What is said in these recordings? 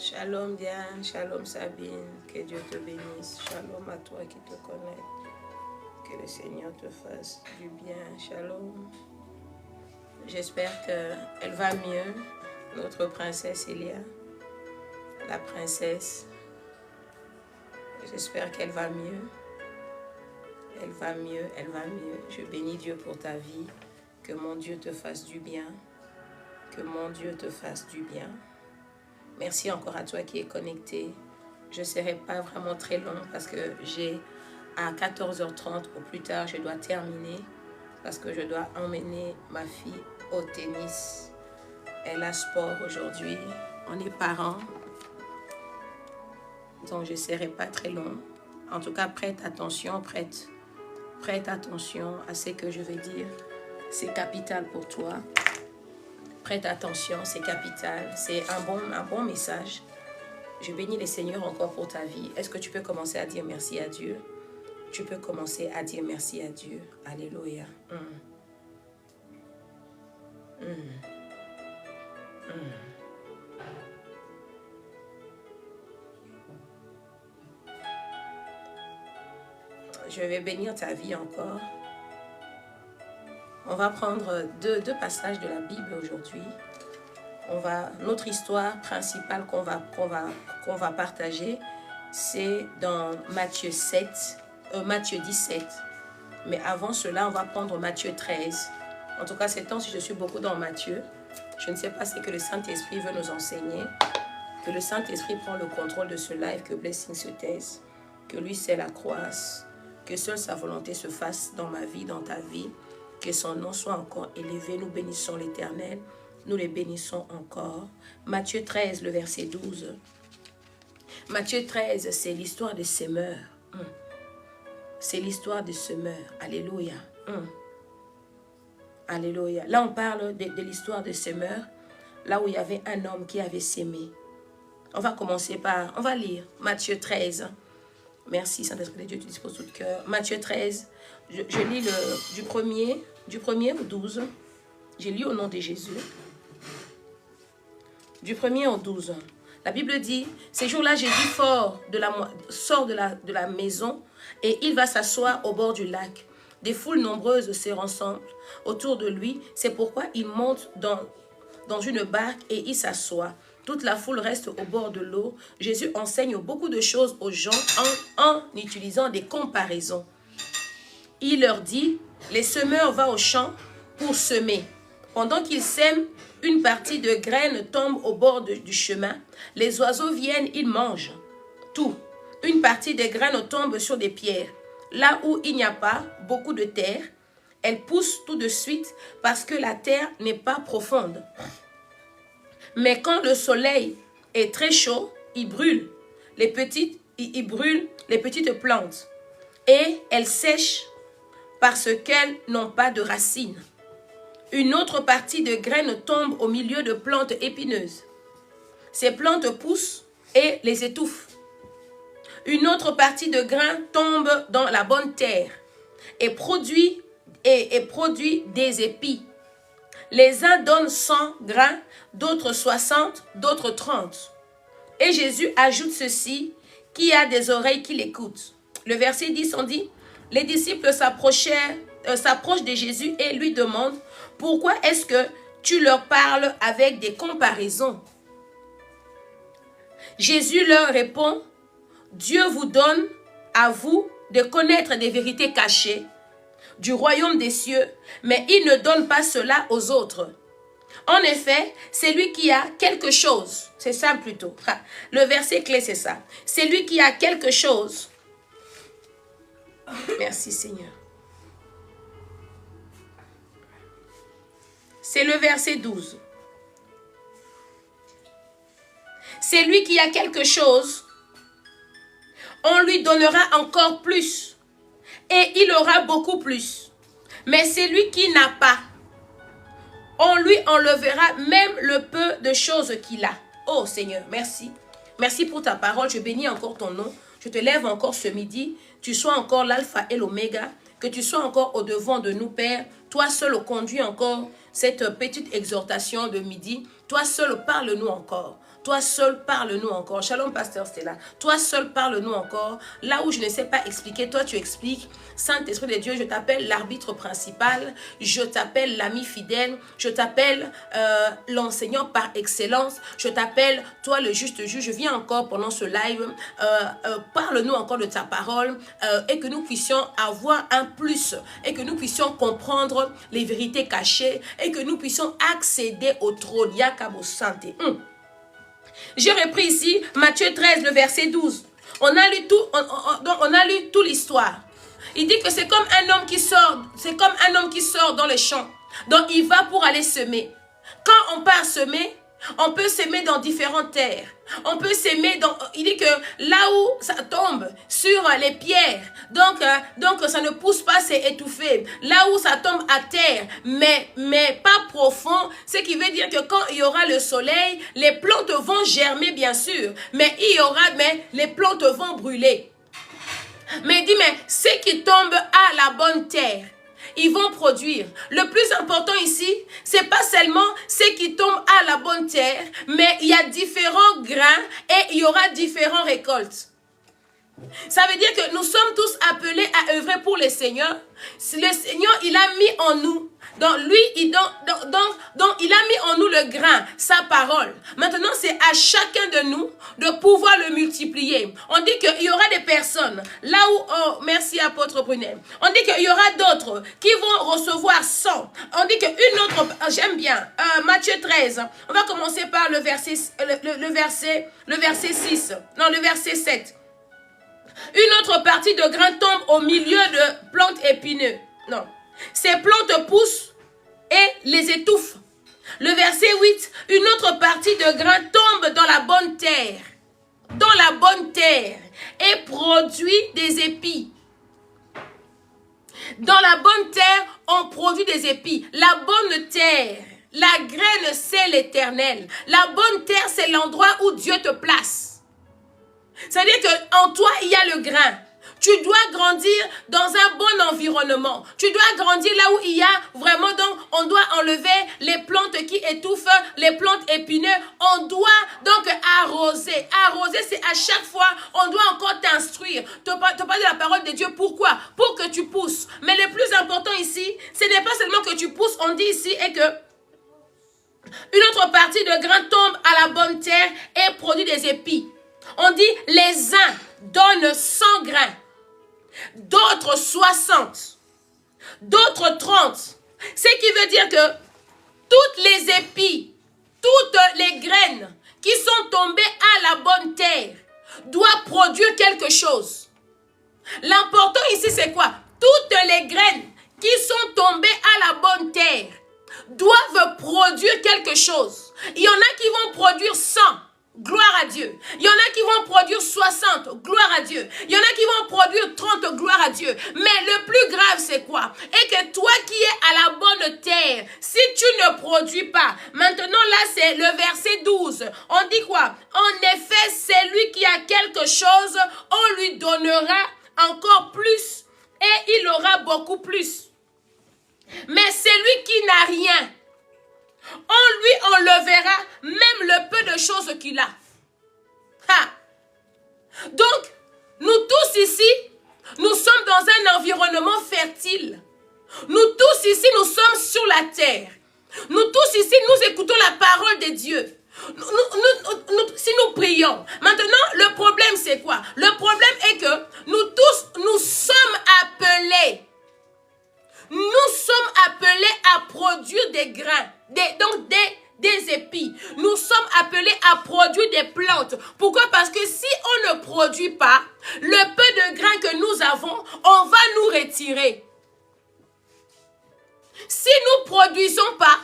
Shalom Diane, shalom Sabine, que Dieu te bénisse. Shalom à toi qui te connais. Que le Seigneur te fasse du bien. Shalom. J'espère qu'elle va mieux, notre princesse Elia, la princesse. J'espère qu'elle va mieux. Elle va mieux, elle va mieux. Je bénis Dieu pour ta vie. Que mon Dieu te fasse du bien. Que mon Dieu te fasse du bien. Merci encore à toi qui es connecté. Je ne serai pas vraiment très long parce que j'ai à 14h30 au plus tard, je dois terminer parce que je dois emmener ma fille au tennis. Elle a sport aujourd'hui. On est parents. Donc je ne serai pas très long. En tout cas, prête attention, prête attention à ce que je vais dire. C'est capital pour toi. Prête attention, c'est capital. C'est un bon message. Je bénis le Seigneur encore pour ta vie. Est-ce que tu peux commencer à dire merci à Dieu? Tu peux commencer à dire merci à Dieu. Alléluia. Je vais bénir ta vie encore. On va prendre deux passages de la Bible aujourd'hui. Notre histoire principale qu'on va partager, c'est dans Matthieu 17. Mais avant cela, on va prendre Matthieu 13. En tout cas, ces temps-ci, je suis beaucoup dans Matthieu. Je ne sais pas ce que le Saint-Esprit veut nous enseigner. Que le Saint-Esprit prend le contrôle de ce live, que Blessing se taise, que lui seul accroisse, que seule sa volonté se fasse dans ma vie, dans ta vie. Que son nom soit encore élevé. Nous bénissons l'Éternel. Nous les bénissons encore. Matthieu 13, le verset 12. Matthieu 13, c'est l'histoire des semeurs. C'est l'histoire des semeurs. Alléluia. Alléluia. Là, on parle de l'histoire des semeurs. Là où il y avait un homme qui avait sémé. On va commencer on va lire Matthieu 13. Merci, Saint-Esprit de Dieu, tu disposes tout le cœur. Matthieu 13. Je lis du premier au 12. J'ai lu au nom de Jésus. Du 1er au 12. La Bible dit, ces jours-là, Jésus sort de la maison et il va s'asseoir au bord du lac. Des foules nombreuses se rassemblent autour de lui. C'est pourquoi il monte dans une barque et il s'assoit. Toute la foule reste au bord de l'eau. Jésus enseigne beaucoup de choses aux gens en utilisant des comparaisons. Il leur dit, les semeurs vont au champ pour semer. Pendant qu'ils sèment, une partie de graines tombe au bord du chemin. Les oiseaux viennent, ils mangent tout. Une partie des graines tombe sur des pierres. Là où il n'y a pas beaucoup de terre, elles poussent tout de suite parce que la terre n'est pas profonde. Mais quand le soleil est très chaud, il brûle les petites plantes et elles sèchent parce qu'elles n'ont pas de racines. Une autre partie de graines tombe au milieu de plantes épineuses. Ces plantes poussent et les étouffent. Une autre partie de grains tombe dans la bonne terre et produit des épis. Les uns donnent 100 grains, d'autres 60, d'autres 30. Et Jésus ajoute ceci, qui a des oreilles qui l'écoutent. Le verset 10, on dit, les disciples s'approchent de Jésus et lui demandent, pourquoi est-ce que tu leur parles avec des comparaisons? Jésus leur répond, Dieu vous donne à vous de connaître des vérités cachées du royaume des cieux, mais il ne donne pas cela aux autres. En effet, c'est lui qui a quelque chose. C'est ça plutôt. Le verset clé, c'est ça. C'est lui qui a quelque chose. Merci Seigneur. C'est le verset 12. C'est lui qui a quelque chose. On lui donnera encore plus. Et il aura beaucoup plus. Mais c'est lui qui n'a pas. On lui enlèvera même le peu de choses qu'il a. Oh Seigneur, merci. Merci pour ta parole. Je bénis encore ton nom. Je te lève encore ce midi. Tu sois encore l'alpha et l'oméga. Que tu sois encore au devant de nous, Père. Toi seul conduis encore cette petite exhortation de midi. Toi seul parle-nous encore. toi seul parle-nous encore. Shalom, pasteur Stella. Toi seul parle-nous encore. Là où je ne sais pas expliquer, toi tu expliques. Saint-Esprit de Dieu, je t'appelle l'arbitre principal, je t'appelle l'ami fidèle, je t'appelle l'enseignant par excellence, je t'appelle toi le juste juge. Je viens encore pendant ce live, parle-nous encore de ta parole et que nous puissions avoir un plus et que nous puissions comprendre les vérités cachées et que nous puissions accéder au trône. Yakabo Santé. J'ai repris ici Matthieu 13, le verset 12. On a lu tout l'histoire. Il dit que c'est comme un homme qui sort dans les champs. Donc il va pour aller semer. Quand on part semer, on peut s'aimer dans différentes terres. On peut s'aimer dans... Il dit que là où ça tombe sur les pierres, donc ça ne pousse pas, c'est étouffé. Là où ça tombe à terre, mais pas profond, ce qui veut dire que quand il y aura le soleil, les plantes vont germer bien sûr, mais les plantes vont brûler. Mais il dit, mais ceux qui tombent à la bonne terre, ils vont produire. Le plus important ici, c'est pas seulement ceux qui tombent à la bonne terre, mais il y a différents grains et il y aura différentes récoltes. Ça veut dire que nous sommes tous appelés à œuvrer pour le Seigneur. Le Seigneur, il a mis en nous, donc il a mis en nous le grain, sa parole. Maintenant, c'est à chacun de nous de pouvoir le multiplier. On dit qu'il y aura des personnes, là où, oh, merci apôtre Brunet, on dit qu'il y aura d'autres qui vont recevoir 100. On dit qu'une autre, j'aime bien, Matthieu 13, on va commencer par le verset 6, non, le verset 7. Une autre partie de grains tombe au milieu de plantes épineuses. Non. Ces plantes poussent et les étouffent. Le verset 8. Une autre partie de grains tombe dans la bonne terre. Dans la bonne terre. Et produit des épis. Dans la bonne terre, on produit des épis. La bonne terre. La graine, c'est l'Éternel. La bonne terre, c'est l'endroit où Dieu te place. C'est-à-dire qu'en toi, il y a le grain. Tu dois grandir dans un bon environnement. Tu dois grandir là où il y a vraiment, donc, on doit enlever les plantes qui étouffent, les plantes épineuses. On doit donc arroser. Arroser, c'est à chaque fois, on doit encore t'instruire. Te parler de la parole de Dieu. Pourquoi? Pour que tu pousses. Mais le plus important ici, ce n'est pas seulement que tu pousses. On dit ici et que une autre partie de grain tombe à la bonne terre et produit des épis. On dit les uns donnent 100 grains, d'autres 60, d'autres 30. Ce qui veut dire que toutes les épis, toutes les graines qui sont tombées à la bonne terre doivent produire quelque chose. L'important ici c'est quoi? Toutes les graines qui sont tombées à la bonne terre doivent produire quelque chose. Il y en a qui vont produire 100. Gloire à Dieu. Il y en a qui vont produire 60. Gloire à Dieu. Il y en a qui vont produire 30. Gloire à Dieu. Mais le plus grave, c'est quoi? Et que toi qui es à la bonne terre, si tu ne produis pas, maintenant là, c'est le verset 12. On dit quoi? En effet, celui qui a quelque chose, on lui donnera encore plus et il aura beaucoup plus. Mais celui qui n'a rien, on lui enlèvera même le peu de choses qu'il a. Ha. Donc, nous tous ici, nous sommes dans un environnement fertile. Nous tous ici, nous sommes sur la terre. Nous tous ici, nous écoutons la parole de Dieu. Si nous prions. Maintenant, le problème c'est quoi? Le problème est que nous tous, nous sommes appelés. Nous sommes appelés à produire des grains, des épis. Nous sommes appelés à produire des plantes. Pourquoi? Parce que si on ne produit pas, le peu de grains que nous avons, on va nous retirer. Si nous ne produisons pas,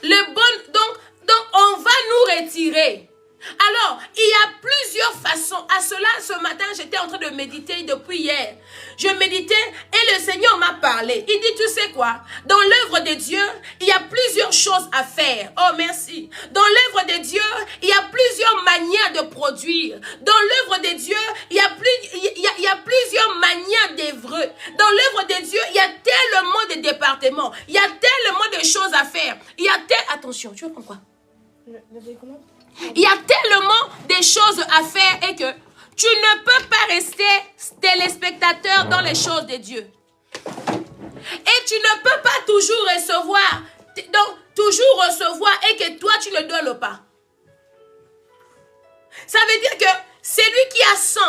donc on va nous retirer. Alors, il y a plusieurs façons. À cela, ce matin, j'étais en train de méditer depuis hier. Je méditais et le Seigneur m'a parlé. Il dit, tu sais quoi? Dans l'œuvre de Dieu, il y a plusieurs choses à faire. Oh, merci. Dans l'œuvre de Dieu, il y a plusieurs manières de produire. Dans l'œuvre de Dieu, il y a plusieurs manières d'œuvrer. Dans l'œuvre de Dieu, il y a tellement de départements. Il y a tellement de choses à faire. Attention, tu veux prendre quoi? Le Il y a tellement de choses à faire et que tu ne peux pas rester téléspectateur dans les choses de Dieu. Et tu ne peux pas toujours recevoir, et que toi tu ne donnes pas. Ça veut dire que celui qui a 100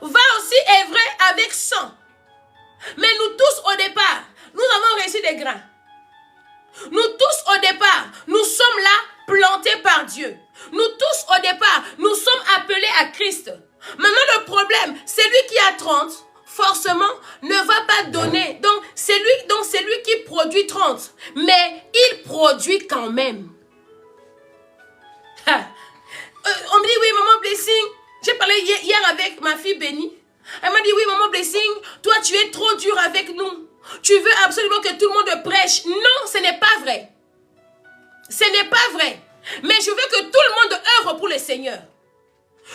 va aussi œuvrer avec 100. Mais nous tous au départ, nous avons reçu des grains. Nous tous au départ, nous sommes là plantés par Dieu. Nous tous au départ, nous sommes appelés à Christ. Maintenant le problème, celui qui a 30, forcément ne va pas donner. Donc c'est lui qui produit 30. Mais il produit quand même. On me dit oui maman Blessing. J'ai parlé hier avec ma fille Bénie. Elle m'a dit oui maman Blessing, toi tu es trop dur avec nous. Tu veux absolument que tout le monde prêche. Non, ce n'est pas vrai. Ce n'est pas vrai. Mais je veux que tout le monde œuvre pour le Seigneur.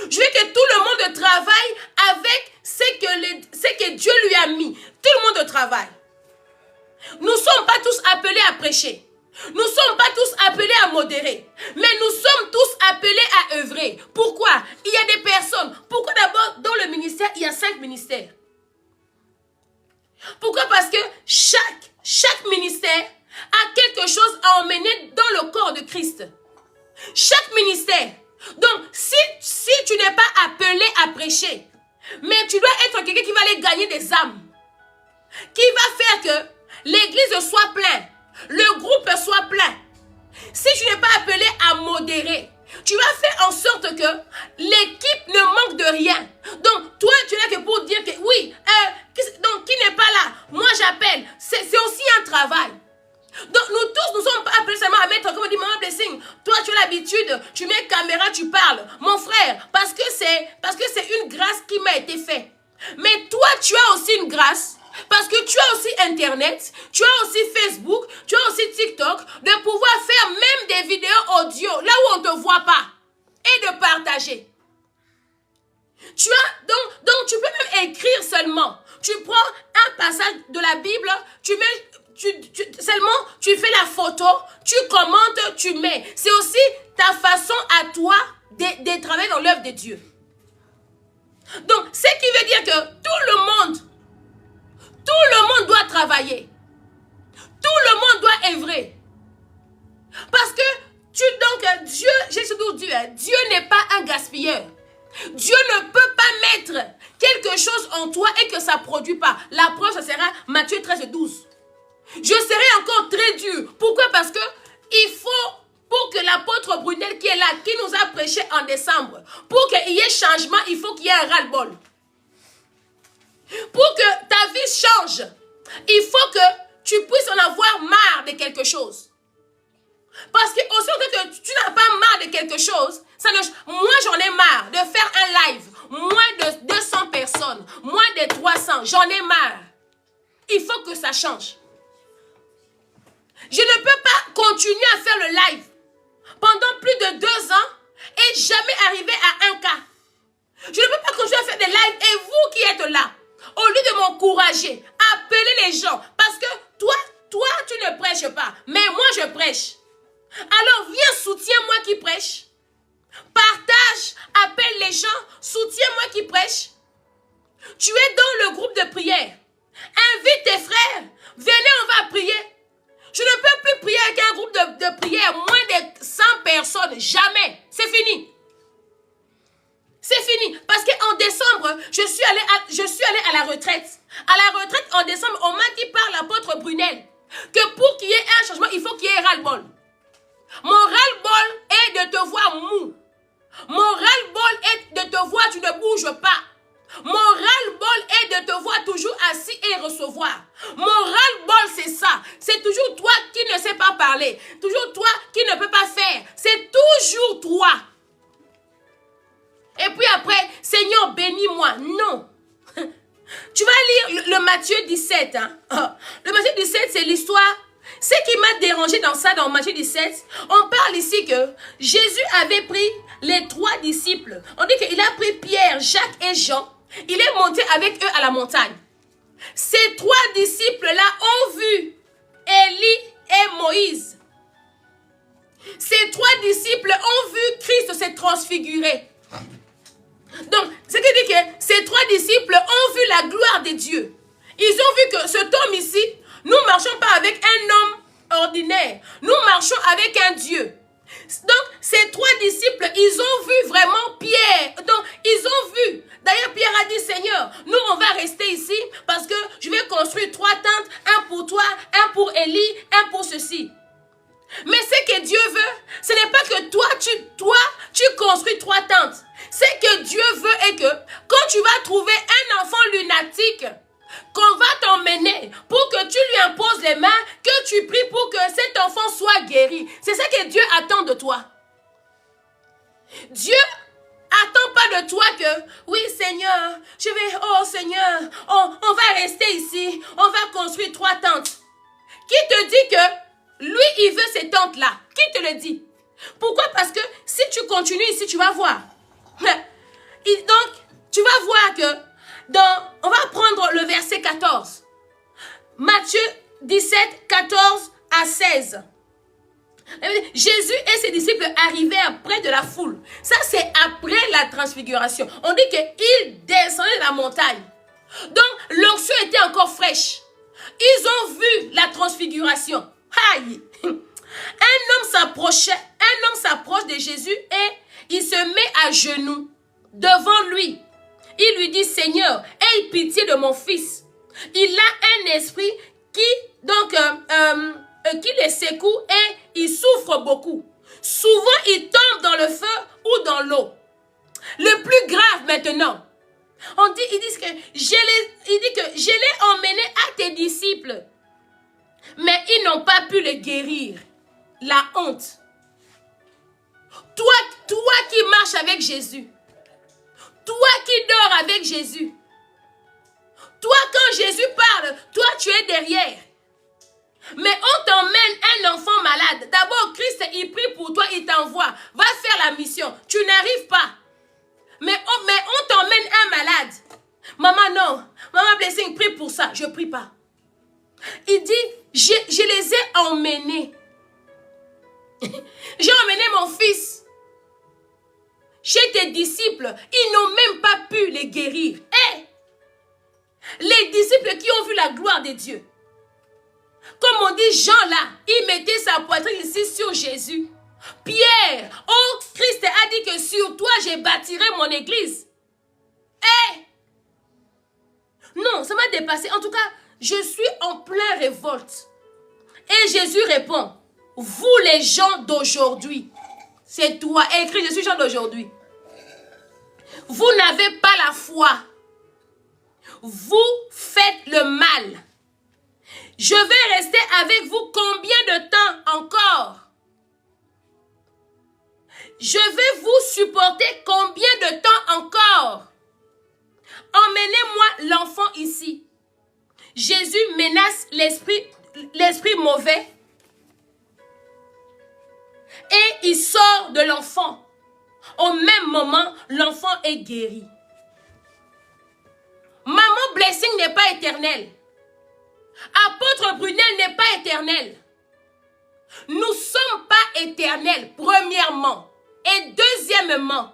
Je veux que tout le monde travaille avec ce que Dieu lui a mis. Tout le monde travaille. Nous ne sommes pas tous appelés à prêcher. Nous ne sommes pas tous appelés à modérer. Mais nous sommes tous appelés à œuvrer. Pourquoi? Il y a des personnes. Pourquoi d'abord dans le ministère, il y a 5 ministères? Pourquoi? Parce que chaque ministère a quelque chose à emmener dans le corps de Christ. Chaque ministère. Donc, si tu n'es pas appelé à prêcher, mais tu dois être quelqu'un qui va aller gagner des âmes, qui va faire que l'église soit pleine, le groupe soit plein. Si tu n'es pas appelé à modérer, tu vas faire en sorte que l'équipe ne manque de rien. Donc, toi, tu n'es que pour dire que oui, donc qui n'est pas là, moi j'appelle. C'est aussi un travail. Donc, nous tous, nous sommes pas appelés seulement à mettre, comme on dit, Maman Blessing, toi tu as l'habitude, tu mets caméra, tu parles. Mon frère, parce que c'est une grâce qui m'a été faite. Mais toi, tu as aussi une grâce. Parce que tu as aussi Internet, tu as aussi Facebook, tu as aussi TikTok, de pouvoir faire même des vidéos audio, là où on ne te voit pas, et de partager. Tu as, donc tu peux même écrire seulement. Tu prends un passage de la Bible, tu fais la photo, tu commentes, tu mets. C'est aussi ta façon à toi de travailler dans l'œuvre de Dieu. Donc, ce qui veut dire que tout le monde doit travailler. Tout le monde doit œuvrer. Parce que Dieu, j'ai surtout dit, Dieu n'est pas un gaspilleur. Dieu ne peut pas mettre quelque chose en toi et que ça ne produit pas. La preuve, ce sera Matthieu 13:12. Je serai encore très dur. Pourquoi? Parce que il faut, pour que l'apôtre Brunel qui est là, qui nous a prêché en décembre, pour qu'il y ait changement, il faut qu'il y ait un ras-le-bol. Pour que ta vie change, il faut que tu puisses en avoir marre de quelque chose. Parce que aussi que tu n'as pas marre de quelque chose, moi j'en ai marre de faire un live, moins de 200 personnes, moins de 300, j'en ai marre. Il faut que ça change. Je ne peux pas continuer à faire le live pendant plus de 2 ans et jamais arriver à 1 cas. Je ne peux pas continuer à faire des lives et vous qui êtes là, au lieu de m'encourager, appelez les gens. Parce que toi, tu ne prêches pas. Mais moi, je prêche. Alors, viens, soutiens-moi qui prêche. Partage, appelle les gens, soutiens-moi qui prêche. Tu es dans le groupe de prière. Invite tes frères. Venez, on va prier. Je ne peux plus prier avec un groupe de prière, moins de 100 personnes. Jamais. C'est fini. C'est fini. Parce qu'en décembre, je suis allée à la retraite. À la retraite, en décembre, on m'a dit par l'apôtre Brunel que pour qu'il y ait un changement, il faut qu'il y ait ras-le-bol. Mon ras-le-bol est de te voir mou. Mon ras-le-bol est de te voir, tu ne bouges pas. Mon ras-le-bol est de te voir toujours assis et recevoir. Mon ras-le-bol, c'est ça. C'est toujours toi qui ne sais pas parler. Toujours toi qui ne peux pas faire. C'est toujours toi. Et puis après, Seigneur, bénis-moi. Non. Tu vas lire le Matthieu 17. Hein? Le Matthieu 17, c'est l'histoire. Ce qui m'a dérangé dans ça, dans Matthieu 17, on parle ici que Jésus avait pris les 3 disciples. On dit qu'il a pris Pierre, Jacques et Jean. Il est monté avec eux à la montagne. Ces 3 disciples-là ont vu Élie et Moïse. Ces 3 disciples ont vu Christ se transfigurer. Donc, ce qui dit que ces 3 disciples ont vu la gloire de Dieu. Ils ont vu que cet homme ici, nous ne marchons pas avec un homme ordinaire. Nous marchons avec un Dieu. Donc, ces 3 disciples, ils ont vu vraiment Pierre. Donc, ils ont vu. D'ailleurs, Pierre a dit, Seigneur, nous, on va rester ici parce que je vais construire 3 tentes. Un pour toi, un pour Élie, un pour ceci. Mais ce que Dieu veut, ce n'est pas que toi, tu construis 3 tentes. Ce que Dieu veut est que quand tu vas trouver un enfant lunatique, qu'on va t'emmener pour que tu lui imposes les mains, que tu pries pour que cet enfant soit guéri. C'est ça que Dieu attend de toi. Dieu attend pas de toi que, oui Seigneur, oh Seigneur, on va rester ici, on va construire 3 tentes. Qui te dit que lui, il veut ces tentes-là? Qui te le dit? Pourquoi? Parce que si tu continues ici, tu vas voir. Donc, tu vas voir que on va prendre le verset 14. Matthieu 17, 14 à 16. Jésus et ses disciples arrivaient près de la foule. Ça, c'est après la transfiguration. On dit qu'ils descendaient de la montagne. Donc, l'onction était encore fraîche. Ils ont vu la transfiguration. Aïe! Un homme s'approche de Jésus et il se met à genoux devant lui. Il lui dit, Seigneur, aie pitié de mon fils. Il a un esprit qui les secoue et il souffre beaucoup. Souvent, il tombe dans le feu ou dans l'eau. Le plus grave maintenant, il dit que je l'ai emmené à tes disciples, mais ils n'ont pas pu le guérir. La honte. Toi qui marches avec Jésus, toi qui dors avec Jésus, toi quand Jésus parle, toi tu es derrière. Mais on t'emmène un enfant malade. D'abord Christ il prie pour toi, il t'envoie. Va faire la mission. Tu n'arrives pas. Mais on t'emmène un malade. Maman non. Maman Blessing prie pour ça. Je ne prie pas. Il dit, je les ai emmenés. J'ai emmené mon fils chez tes disciples. Ils n'ont même pas pu les guérir. Les disciples qui ont vu la gloire de Dieu. Comme on dit Jean là, il mettait sa poitrine ici sur Jésus. Pierre, oh Christ a dit que sur toi je bâtirai mon église. Non, ça m'a dépassé. En tout cas, je suis en pleine révolte. Et Jésus répond, vous les gens d'aujourd'hui, c'est toi, écrit, je suis gens d'aujourd'hui. Vous n'avez pas la foi. Vous faites le mal. Je vais rester avec vous combien de temps encore? Je vais vous supporter combien de temps encore? Emmenez-moi l'enfant ici. Jésus menace l'esprit mauvais. Et il sort de l'enfant. Au même moment, l'enfant est guéri. Maman Blessing n'est pas éternelle. Apôtre Brunel n'est pas éternel. Nous ne sommes pas éternels, premièrement. Et deuxièmement,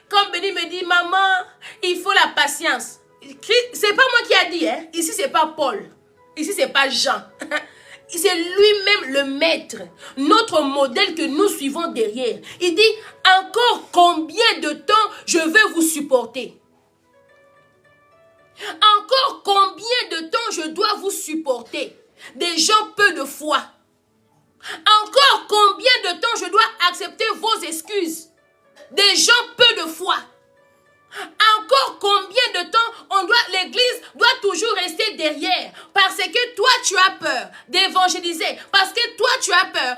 comme Béni me dit, maman, il faut la patience. C'est pas moi qui a dit, hein. Ici, c'est pas Paul. Ici, c'est pas Jean. C'est lui-même le maître, notre modèle que nous suivons derrière. Il dit, encore combien de temps je vais vous supporter? Encore combien de temps je dois vous supporter? Des gens peu de foi. Encore combien de temps je dois accepter vos excuses? Des gens peu de foi. Encore combien de temps l'église doit toujours rester derrière? Parce que toi tu as peur d'évangéliser. Parce que toi tu as peur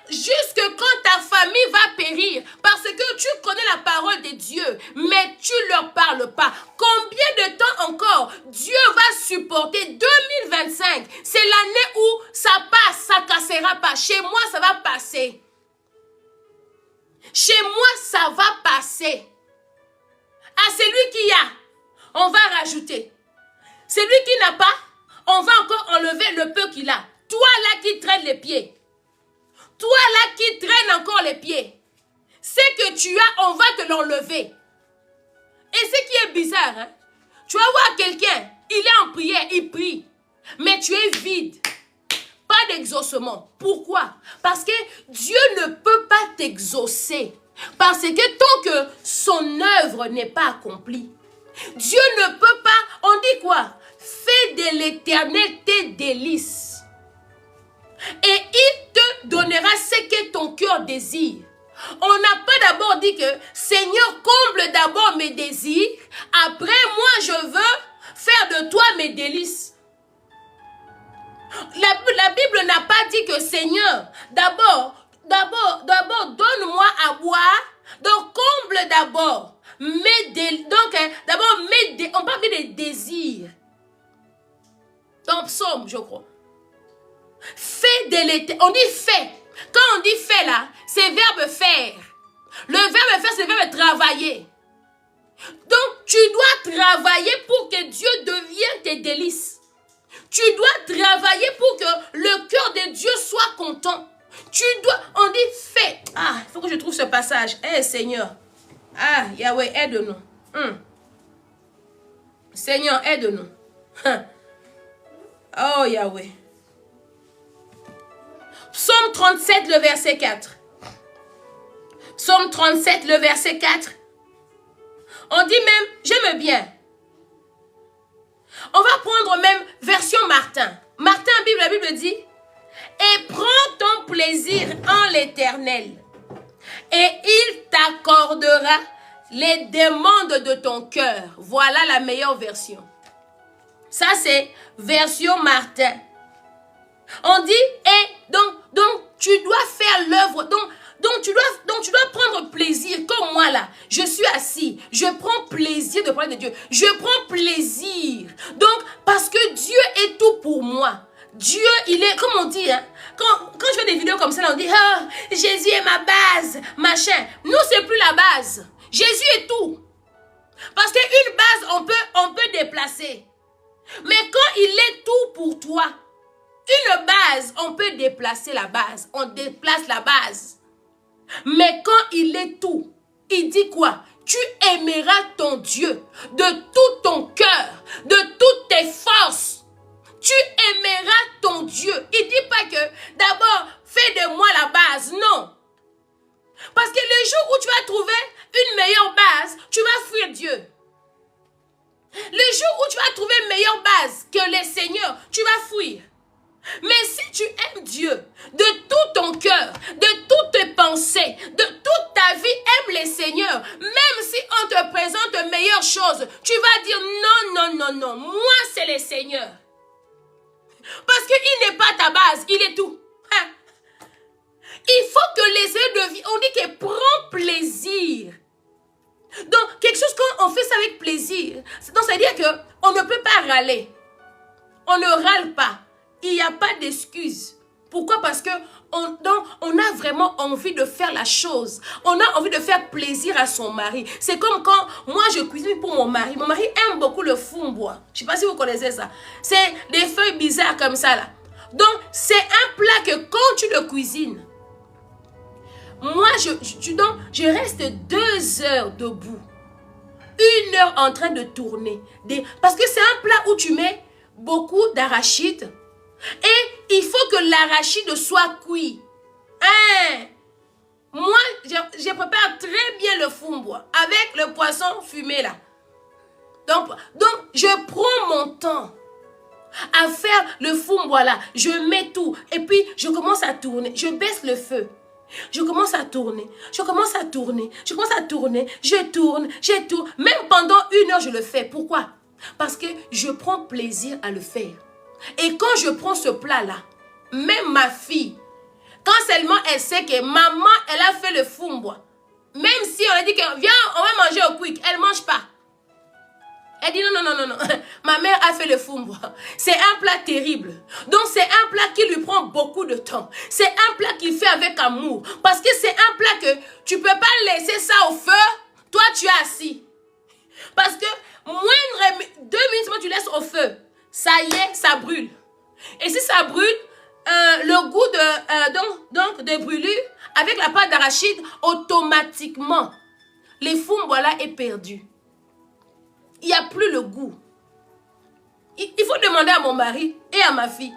jusque quand ta famille va périr. Parce que tu connais la parole de Dieu. Mais tu ne leur parles pas. Combien de temps encore Dieu va supporter? 2025, c'est l'année où ça passe, ça ne cassera pas. Chez moi ça va passer. Chez moi ça va passer. À celui qui a, on va rajouter. Celui qui n'a pas, on va encore enlever le peu qu'il a. Toi là qui traînes les pieds. Toi là qui traîne encore les pieds, ce que tu as, on va te l'enlever. Et ce qui est bizarre, hein, tu vas voir quelqu'un, il est en prière, il prie, mais tu es vide. Pas d'exaucement. Pourquoi? Parce que Dieu ne peut pas t'exaucer. Parce que tant que son œuvre n'est pas accomplie, Dieu ne peut pas, on dit quoi? Fais de l'Éternel tes délices. Et il te donnera ce que ton cœur désire. On n'a pas d'abord dit que Seigneur, comble d'abord mes désirs. Après, moi, je veux faire de toi mes délices. La Bible n'a pas dit que Seigneur, d'abord, donne-moi à boire. Donc, comble d'abord. On parle des désirs. Dans Psaume, je crois. Fais de l'éternel. On dit fait. Quand on dit fait là, c'est verbe faire. Le verbe faire, c'est le verbe travailler. Donc, tu dois travailler pour que Dieu devienne tes délices. Tu dois travailler pour que le cœur de Dieu soit content. On dit fait. Ah, il faut que je trouve ce passage. Eh, Seigneur. Ah, Yahweh, aide-nous. Seigneur, aide-nous. Oh, Yahweh. Psaume 37, le verset 4. Psaume 37, le verset 4. On dit même, j'aime bien. On va prendre même version Martin. Martin, la Bible dit, et prends ton plaisir en l'Éternel, et il t'accordera les demandes de ton cœur. Voilà la meilleure version. Ça, c'est version Martin. On dit, et donc tu dois faire l'œuvre, donc tu dois prendre plaisir, comme moi là, je suis assis, je prends plaisir de parler de Dieu, je prends plaisir, donc parce que Dieu est tout pour moi. Dieu, il est, comme on dit, hein, quand je fais des vidéos comme ça, là, on dit, oh, Jésus est ma base, machin. Nous, c'est plus la base. Jésus est tout. Parce qu'une base, on peut déplacer. Mais quand il est tout pour toi, une base, on peut déplacer la base. On déplace la base. Mais quand il est tout, il dit quoi? Tu aimeras ton Dieu de tout ton cœur, de toutes tes forces. Tu aimeras ton Dieu. Il ne dit pas que d'abord, fais de moi la base. Non. Parce que le jour où tu vas trouver une meilleure base, tu vas fuir Dieu. Le jour où tu vas trouver une meilleure base que le Seigneur, tu vas fuir. Mais si tu aimes Dieu de tout ton cœur, de toutes tes pensées, de toute ta vie, aime le Seigneur, même si on te présente de meilleures choses, tu vas dire non, moi c'est le Seigneur. Parce qu'il n'est pas ta base, il est tout. Hein? Il faut que les œuvres de vie, on dit qu'il prend plaisir. Donc, quelque chose quand on fait ça avec plaisir, donc ça veut dire qu'on ne peut pas râler. On ne râle pas. Il n'y a pas d'excuse. Pourquoi? Parce que on a vraiment envie de faire la chose. On a envie de faire plaisir à son mari. C'est comme quand moi je cuisine pour mon mari. Mon mari aime beaucoup le fumbois. Je ne sais pas si vous connaissez ça. C'est des feuilles bizarres comme ça là. Donc c'est un plat que quand tu le cuisines, moi je reste 2 heures debout. 1 heure en train de tourner. Parce que c'est un plat où tu mets beaucoup d'arachides. Et il faut que l'arachide soit cuit. Hein? Moi, je prépare très bien le fumbois avec le poisson fumé là. Donc, je prends mon temps à faire le fumbois là. Je mets tout. Et puis, je commence à tourner. Je baisse le feu. Je commence à tourner. Je commence à tourner. Je commence à tourner. Je tourne. Même pendant 1 heure, je le fais. Pourquoi? Parce que je prends plaisir à le faire. Et quand je prends ce plat-là, même ma fille, quand seulement elle sait que maman, elle a fait le fumbois, même si on a dit que viens, on va manger au quick, elle ne mange pas. Elle dit non. Ma mère a fait le fumbois. C'est un plat terrible. Donc c'est un plat qui lui prend beaucoup de temps. C'est un plat qu'il fait avec amour. Parce que c'est un plat que tu ne peux pas laisser ça au feu. Toi, tu es assis. Parce que moindre 2 minutes, tu laisses au feu. Ça y est, ça brûle. Et si ça brûle, le goût de brûlure avec la pâte d'arachide, automatiquement, les fumbois-là est perdu. Il n'y a plus le goût. Il faut demander à mon mari et à ma fille.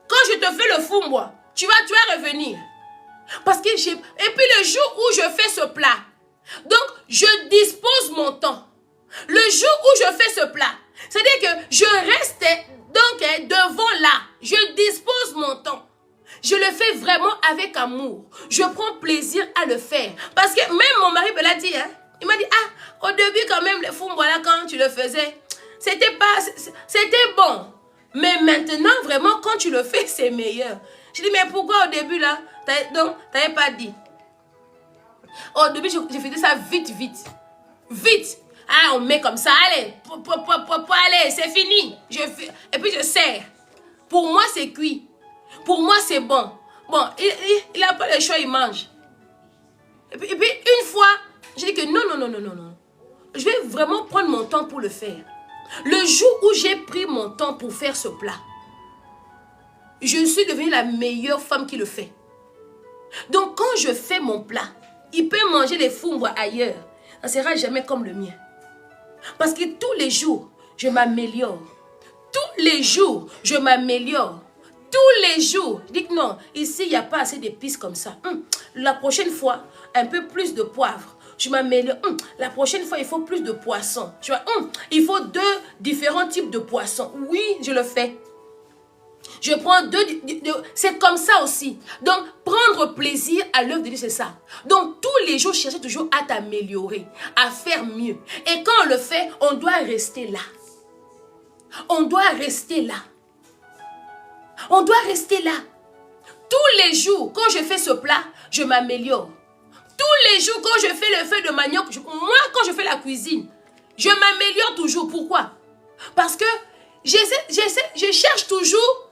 Quand je te fais le fumbois, tu vas revenir. Parce que et puis le jour où je fais ce plat, donc je dispose mon temps. Le jour où je fais ce plat, c'est-à-dire que je reste donc devant là, je dispose mon temps. Je le fais vraiment avec amour. Je prends plaisir à le faire. Parce que même mon mari me l'a dit, hein, il m'a dit, au début quand même, les fumbois là, quand tu le faisais, c'était bon. Mais maintenant, vraiment, quand tu le fais, c'est meilleur. Je dis, mais pourquoi au début là, t'avais pas dit? Au début, je faisais ça vite. Vite. Ah, on met comme ça, allez, allez, c'est fini. Et puis je sers. Pour moi, c'est cuit. Pour moi, c'est bon. Bon, il n'a pas le choix, il mange. Et puis une fois, j'ai dit que non. Je vais vraiment prendre mon temps pour le faire. Le jour où j'ai pris mon temps pour faire ce plat, je suis devenue la meilleure femme qui le fait. Donc, quand je fais mon plat, il peut manger les fumbois ailleurs. Ça ne sera jamais comme le mien. Parce que tous les jours, je m'améliore. Tous les jours, je m'améliore. Tous les jours. Je dis que non, ici, il n'y a pas assez d'épices comme ça. La prochaine fois, un peu plus de poivre. Je m'améliore. La prochaine fois, il faut plus de poissons. Tu vois, il faut 2 différents types de poissons. Oui, je le fais. Je prends 2. C'est comme ça aussi. Donc, prendre plaisir à l'œuvre de Dieu, c'est ça. Donc, tous les jours, chercher toujours à t'améliorer, à faire mieux. Et quand on le fait, on doit rester là. On doit rester là. On doit rester là. Tous les jours, quand je fais ce plat, je m'améliore. Tous les jours, quand je fais le feu de manioc, moi, quand je fais la cuisine, je m'améliore toujours. Pourquoi? Parce que je cherche toujours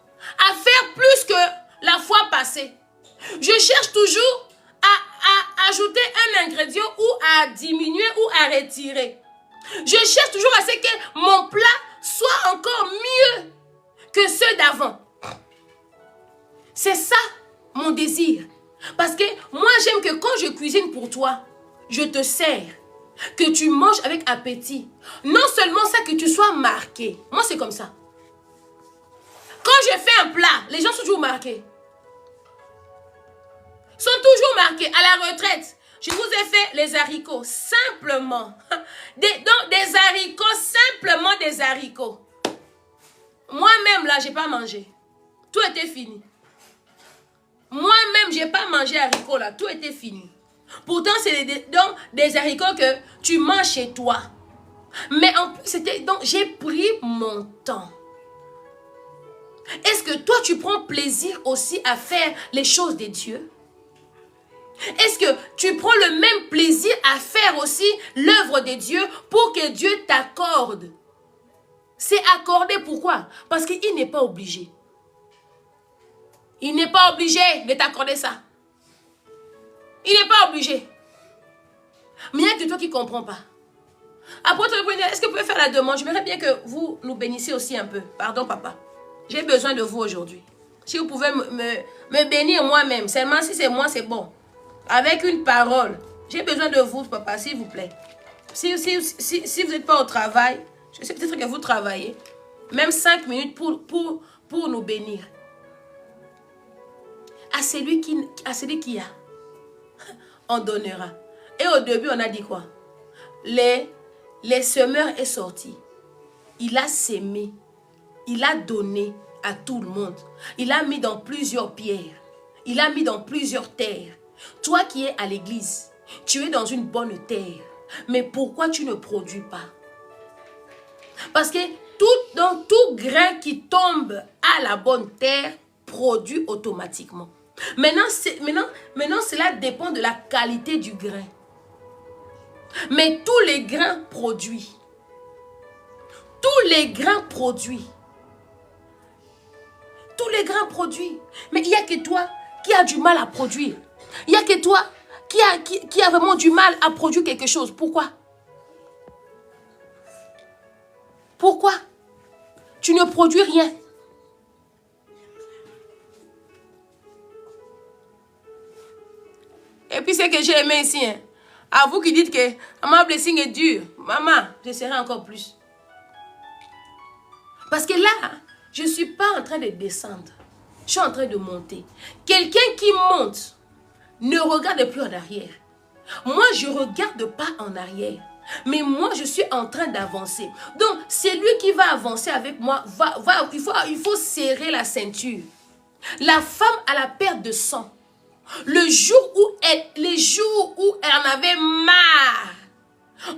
à faire plus que la fois passée. Je cherche toujours à ajouter un ingrédient ou à diminuer ou à retirer. Je cherche toujours à ce que mon plat soit encore mieux que ceux d'avant. C'est ça mon désir. Parce que moi j'aime que quand je cuisine pour toi, je te sers, que tu manges avec appétit. Non seulement ça, que tu sois marqué. Moi c'est comme ça. Quand je fais un plat, les gens sont toujours marqués. Sont toujours marqués. À la retraite, je vous ai fait les haricots simplement. Donc des haricots, simplement des haricots. Moi-même là, j'ai pas mangé. Tout était fini. Moi-même, j'ai pas mangé haricots là. Tout était fini. Pourtant, c'est des haricots que tu manges chez toi. Mais en plus, c'était... Donc, j'ai pris mon temps. Est-ce que toi, tu prends plaisir aussi à faire les choses de Dieu? Est-ce que tu prends le même plaisir à faire aussi l'œuvre de Dieu pour que Dieu t'accorde? C'est accordé, pourquoi? Parce qu'il n'est pas obligé. Il n'est pas obligé de t'accorder ça. Il n'est pas obligé. Mais il y a que toi qui ne comprends pas. Après, tu vas dire, est-ce que vous pouvez faire la demande? J'aimerais bien que vous nous bénissiez aussi un peu. Pardon, papa. J'ai besoin de vous aujourd'hui. Si vous pouvez me bénir moi-même. Seulement si c'est moi, c'est bon. Avec une parole. J'ai besoin de vous, papa, s'il vous plaît. Si vous n'êtes pas au travail, je sais peut-être que vous travaillez. Même 5 minutes pour nous bénir. À celui qui a, on donnera. Et au début, on a dit quoi? Les semeurs est sorti. Il a sémé. Il a donné à tout le monde. Il a mis dans plusieurs pierres. Il a mis dans plusieurs terres. Toi qui es à l'église, tu es dans une bonne terre. Mais pourquoi tu ne produis pas? Parce que tout grain qui tombe à la bonne terre produit automatiquement. Maintenant, cela dépend de la qualité du grain. Mais tous les grains produisent. Tous les grains produisent. Tous les grains produisent. Mais il n'y a que toi qui a du mal à produire. Il n'y a que toi qui a vraiment du mal à produire quelque chose. Pourquoi? Pourquoi? Tu ne produis rien. ce que j'ai aimé ici. Hein? À vous qui dites que ma blessing est dure. Maman, je serai encore plus. Parce que là, je ne suis pas en train de descendre. Je suis en train de monter. Quelqu'un qui monte ne regarde plus en arrière. Moi, je ne regarde pas en arrière. Mais moi, je suis en train d'avancer. Donc, c'est lui qui va avancer avec moi. Il faut serrer la ceinture. La femme à la perte de sang. Les jours où elle en avait marre.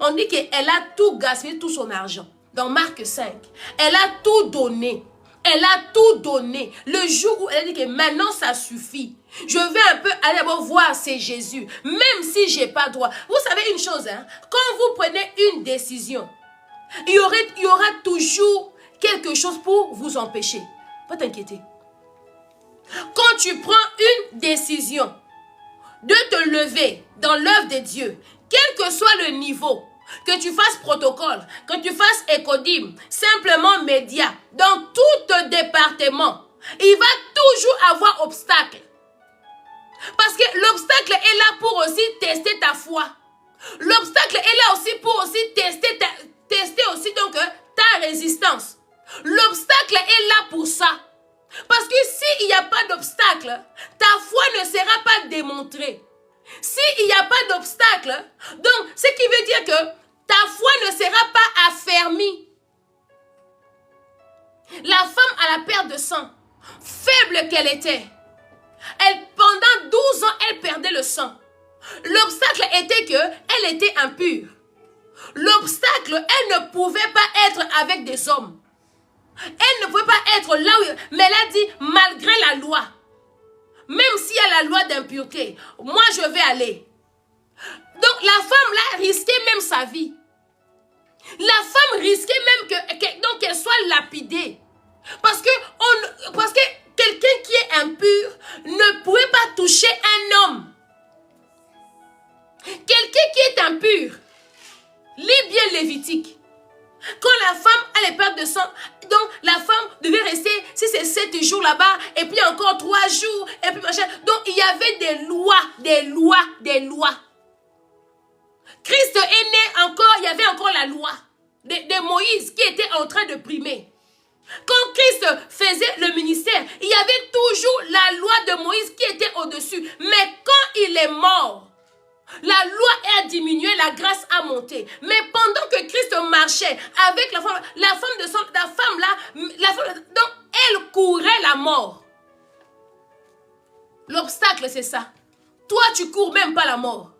On dit qu'elle a tout gaspillé, tout son argent. Dans Marc 5. Elle a tout donné. Elle a tout donné. Le jour où elle a dit que maintenant ça suffit. Je vais un peu aller voir c'est Jésus. Même si je n'ai pas droit. Vous savez une chose, hein? Quand vous prenez une décision, il y aura toujours quelque chose pour vous empêcher. Pas t'inquiéter. Quand tu prends une décision de te lever dans l'œuvre de Dieu, quel que soit le niveau, que tu fasses protocole, que tu fasses écodim, simplement média, dans tout département, il va toujours avoir obstacle. Parce que l'obstacle est là pour aussi tester ta foi. L'obstacle est là aussi pour aussi tester aussi donc ta résistance. L'obstacle est là pour ça. Parce que s'il n'y a pas d'obstacle, ta foi ne sera pas démontrée. S'il n'y a pas d'obstacle, donc ce qui veut dire que ta foi ne sera pas affermie. La femme à la perte de sang, faible qu'elle était, pendant 12 ans, elle perdait le sang. L'obstacle était qu'elle était impure. L'obstacle, elle ne pouvait pas être avec des hommes. Elle ne pouvait pas être là où... Mais elle a dit, malgré la loi, même s'il y a la loi d'impureté, moi je vais aller. Donc la femme là risquait même sa vie. La femme risquait même qu'elle soit lapidée. Parce que quelqu'un qui est impur ne pouvait pas toucher un homme. Quelqu'un qui est impur, lis bien Lévitique. Quand la femme a les pertes de sang, donc la femme devait rester, si c'est 7 jours là-bas, et puis encore 3 jours, et puis machin. Donc il y avait des lois. Christ est né encore, il y avait encore la loi de Moïse qui était en train de primer. Quand Christ faisait le ministère, il y avait toujours la loi de Moïse qui était au-dessus. Mais quand il est mort, la loi a diminué, la grâce a monté. Mais pendant que Christ marchait avec la femme de sang, donc elle courait la mort. L'obstacle, c'est ça. Toi, tu cours même pas la mort.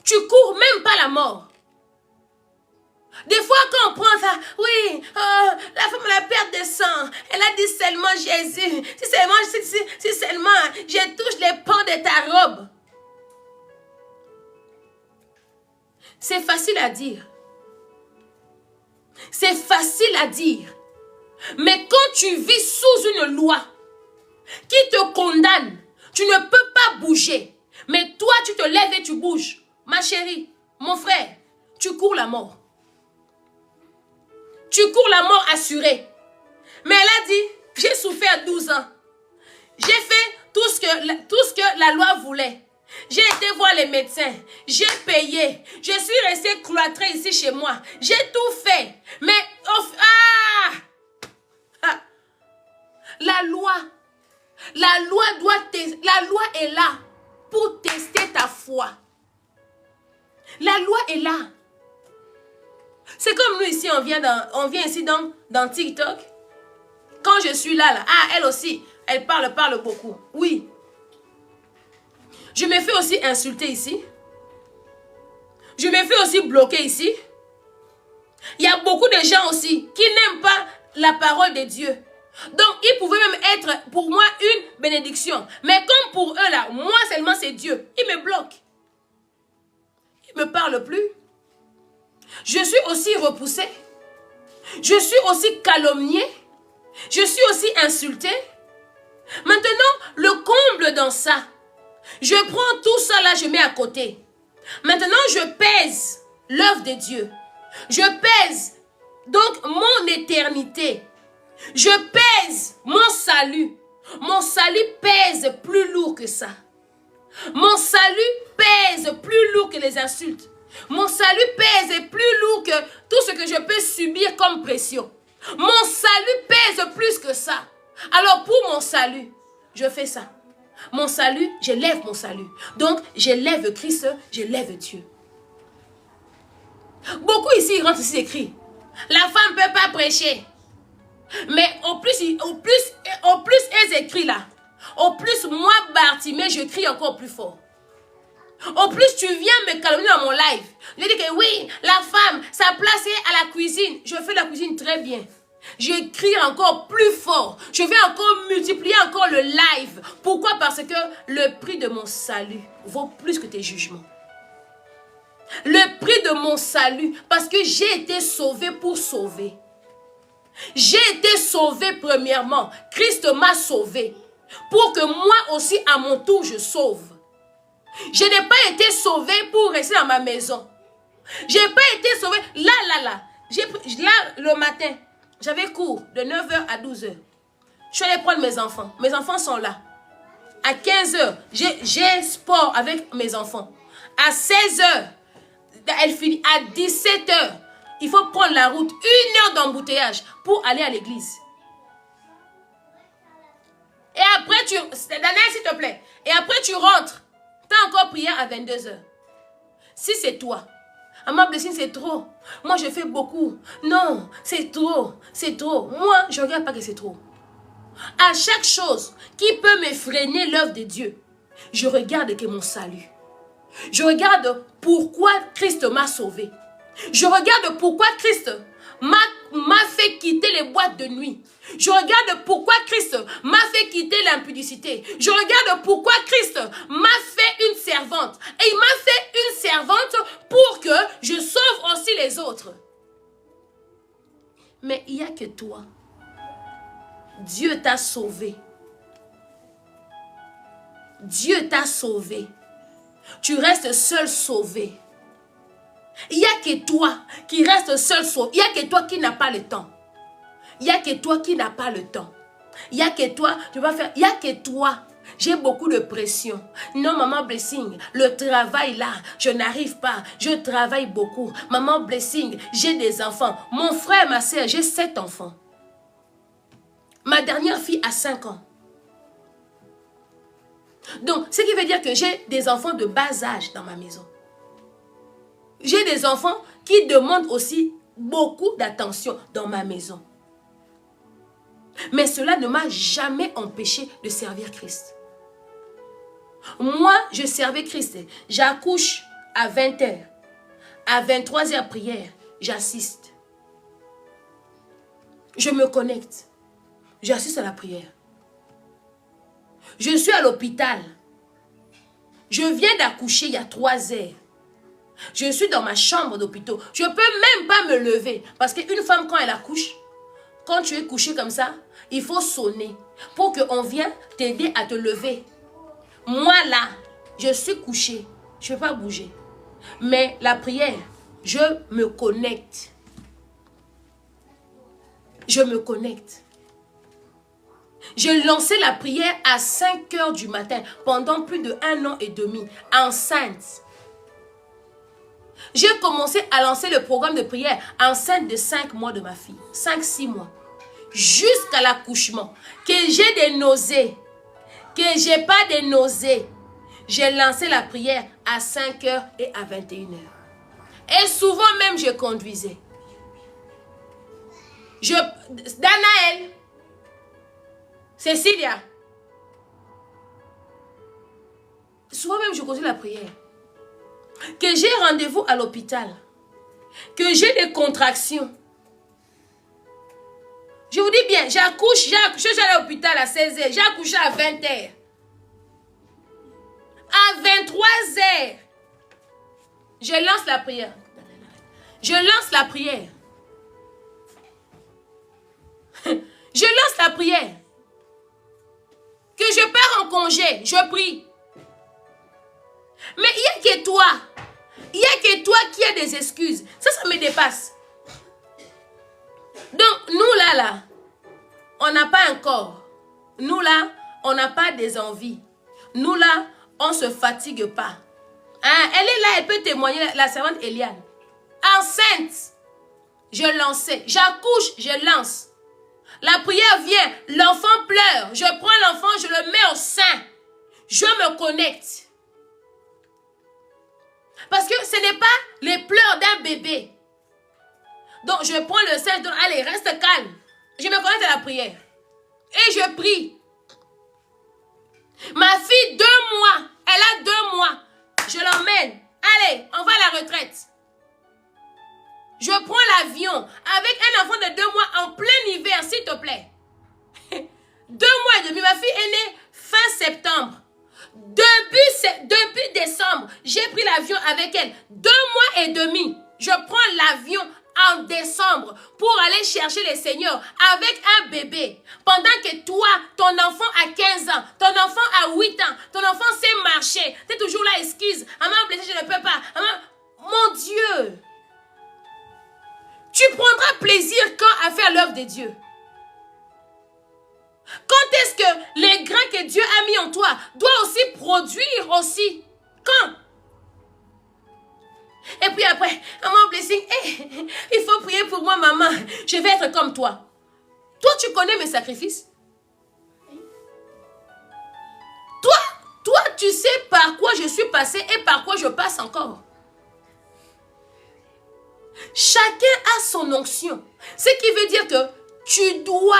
Tu cours même pas la mort. Des fois, quand on prend ça, oui, la femme a la perte de sang. Elle a dit seulement Jésus. Si seulement je touche les pans de ta robe. C'est facile à dire. C'est facile à dire. Mais quand tu vis sous une loi qui te condamne, tu ne peux pas bouger. Mais toi, tu te lèves et tu bouges. Ma chérie, mon frère, tu cours la mort. Tu cours la mort assurée. Mais elle a dit, j'ai souffert 12 ans. J'ai fait tout ce que la loi voulait. J'ai été voir les médecins. J'ai payé. Je suis restée cloîtrée ici chez moi. J'ai tout fait. Mais, la loi est là pour tester ta foi. La loi est là. C'est comme nous ici, on vient ici dans TikTok. Quand je suis là, elle aussi, elle parle beaucoup. Oui. Je me fais aussi insulter ici. Je me fais aussi bloquer ici. Il y a beaucoup de gens aussi qui n'aiment pas la parole de Dieu. Donc, ils pouvaient même être pour moi une bénédiction. Mais comme pour eux là, moi seulement c'est Dieu. Ils me bloquent. Ils ne me parlent plus. Je suis aussi repoussée. Je suis aussi calomniée. Je suis aussi insultée. Maintenant, le comble dans ça, je prends tout ça là, je mets à côté. Maintenant, je pèse l'œuvre de Dieu. Je pèse donc mon éternité. Je pèse mon salut. Mon salut pèse plus lourd que ça. Mon salut pèse plus lourd que les insultes. Mon salut pèse plus lourd que tout ce que je peux subir comme pression. Mon salut pèse plus que ça. Alors pour mon salut, je fais ça. Mon salut, j'élève mon salut. Donc, j'élève Christ, j'élève Dieu. Beaucoup ici, ils rentrent ici écrit. La femme ne peut pas prêcher. Mais au plus elles écrivent là. Au plus, moi, Bartimée, je crie encore plus fort. Au plus, tu viens me calmer dans mon live. Je dis que oui, la femme, sa place est à la cuisine. Je fais la cuisine très bien. Je crie encore plus fort. Je vais encore multiplier encore le live. Pourquoi? Parce que le prix de mon salut vaut plus que tes jugements. Le prix de mon salut, parce que j'ai été sauvé pour sauver. J'ai été sauvé premièrement. Christ m'a sauvé. Pour que moi aussi, à mon tour, je sauve. Je n'ai pas été sauvé pour rester dans ma maison. Je n'ai pas été sauvé. Là, le matin, j'avais cours de 9h à 12h. Je suis allée prendre mes enfants. Mes enfants sont là. À 15h, j'ai sport avec mes enfants. À 16h, elle finit. À 17h, il faut prendre la route. 1 heure d'embouteillage pour aller à l'église. Et après, Daniel, s'il te plaît. Et après, tu rentres. Tu as encore prié à 22h. Si c'est toi, Maman Blessing, c'est trop. Moi, je fais beaucoup. Non, c'est trop. C'est trop. Moi, je ne regarde pas que c'est trop. À chaque chose qui peut me freiner l'œuvre de Dieu, je regarde que mon salut. Je regarde pourquoi Christ m'a sauvé. Je regarde pourquoi Christ m'a fait quitter les boîtes de nuit. Je regarde pourquoi Christ m'a fait quitter l'impudicité. Je regarde pourquoi Christ m'a fait une servante. Et il m'a fait une servante pour que je sauve aussi les autres. Mais il n'y a que toi. Dieu t'a sauvé. Dieu t'a sauvé. Tu restes seul sauvé. Il n'y a que toi qui reste seul sauvé. Il n'y a que toi qui n'as pas le temps. Il n'y a que toi qui n'as pas le temps. Il n'y a que toi, tu vas faire. Il n'y a que toi. J'ai beaucoup de pression. Non, Maman Blessing, le travail là, je n'arrive pas. Je travaille beaucoup. Maman Blessing, j'ai des enfants. Mon frère, ma soeur, j'ai 7 enfants. Ma dernière fille a 5 ans. Donc, ce qui veut dire que j'ai des enfants de bas âge dans ma maison. J'ai des enfants qui demandent aussi beaucoup d'attention dans ma maison. Mais cela ne m'a jamais empêché de servir Christ. Moi, je servais Christ. J'accouche à 20h. À 23h prière, j'assiste. Je me connecte. J'assiste à la prière. Je suis à l'hôpital. Je viens d'accoucher il y a 3 heures. Je suis dans ma chambre d'hôpital. Je ne peux même pas me lever. Parce qu'une femme, quand elle accouche, quand tu es couché comme ça, il faut sonner pour qu'on vienne t'aider à te lever. Moi là, je suis couché. Je ne peux pas bouger. Mais la prière, je me connecte. Je me connecte. J'ai lancé la prière à 5 h du matin pendant plus de 1 an et demi, enceinte. J'ai commencé à lancer le programme de prière enceinte de 5 mois de ma fille. 5-6 mois. Jusqu'à l'accouchement. Que j'ai des nausées. Que j'ai pas de nausées. J'ai lancé la prière à 5 h et à 21 h. Et souvent même je conduisais. Danaël. Cécilia. Souvent même je conduis la prière. Que j'ai rendez-vous à l'hôpital. Que j'ai des contractions. Je vous dis bien, j'ai accouché à l'hôpital à 16 h. J'ai accouché à 20 h. À 23 h. Je lance la prière. Je lance la prière. Je lance la prière. Que je pars en congé, je prie. Mais il n'y a que toi. Il n'y a que toi qui as des excuses. Ça me dépasse. Donc, nous là, on n'a pas un corps. Nous là, on n'a pas des envies. Nous là, on ne se fatigue pas. Hein? Elle est là, elle peut témoigner, la servante Eliane. Enceinte, je lançais. J'accouche, je lance. La prière vient, l'enfant pleure. Je prends l'enfant, je le mets au sein. Je me connecte. Parce que ce n'est pas les pleurs d'un bébé. Donc je prends le sein, je dis, allez, reste calme. Je me connecte à la prière. Et je prie. Ma fille, 2 mois, elle a 2 mois. Je l'emmène. Allez, on va à la retraite. Je prends l'avion avec un enfant de 2 mois en plein hiver, s'il te plaît. 2 mois et demi. Ma fille est née fin septembre. Depuis décembre, j'ai pris l'avion avec elle. 2 mois et demi. Je prends l'avion en décembre pour aller chercher les seigneurs avec un bébé. Pendant que toi, ton enfant a 15 ans, ton enfant a 8 ans, ton enfant sait marcher. Tu es toujours là, excuse. Maman blessée, je ne peux pas. Maman... Mon Dieu. Tu prendras plaisir quand à faire l'œuvre de Dieu. Quand est-ce que les grains que Dieu a mis en toi doivent aussi produire aussi? Quand? Et puis après, maman blessing, il faut prier pour moi, maman. Je vais être comme toi. Toi, tu connais mes sacrifices. Toi, tu sais par quoi je suis passée et par quoi je passe encore. Chacun a son onction. Ce qui veut dire que tu dois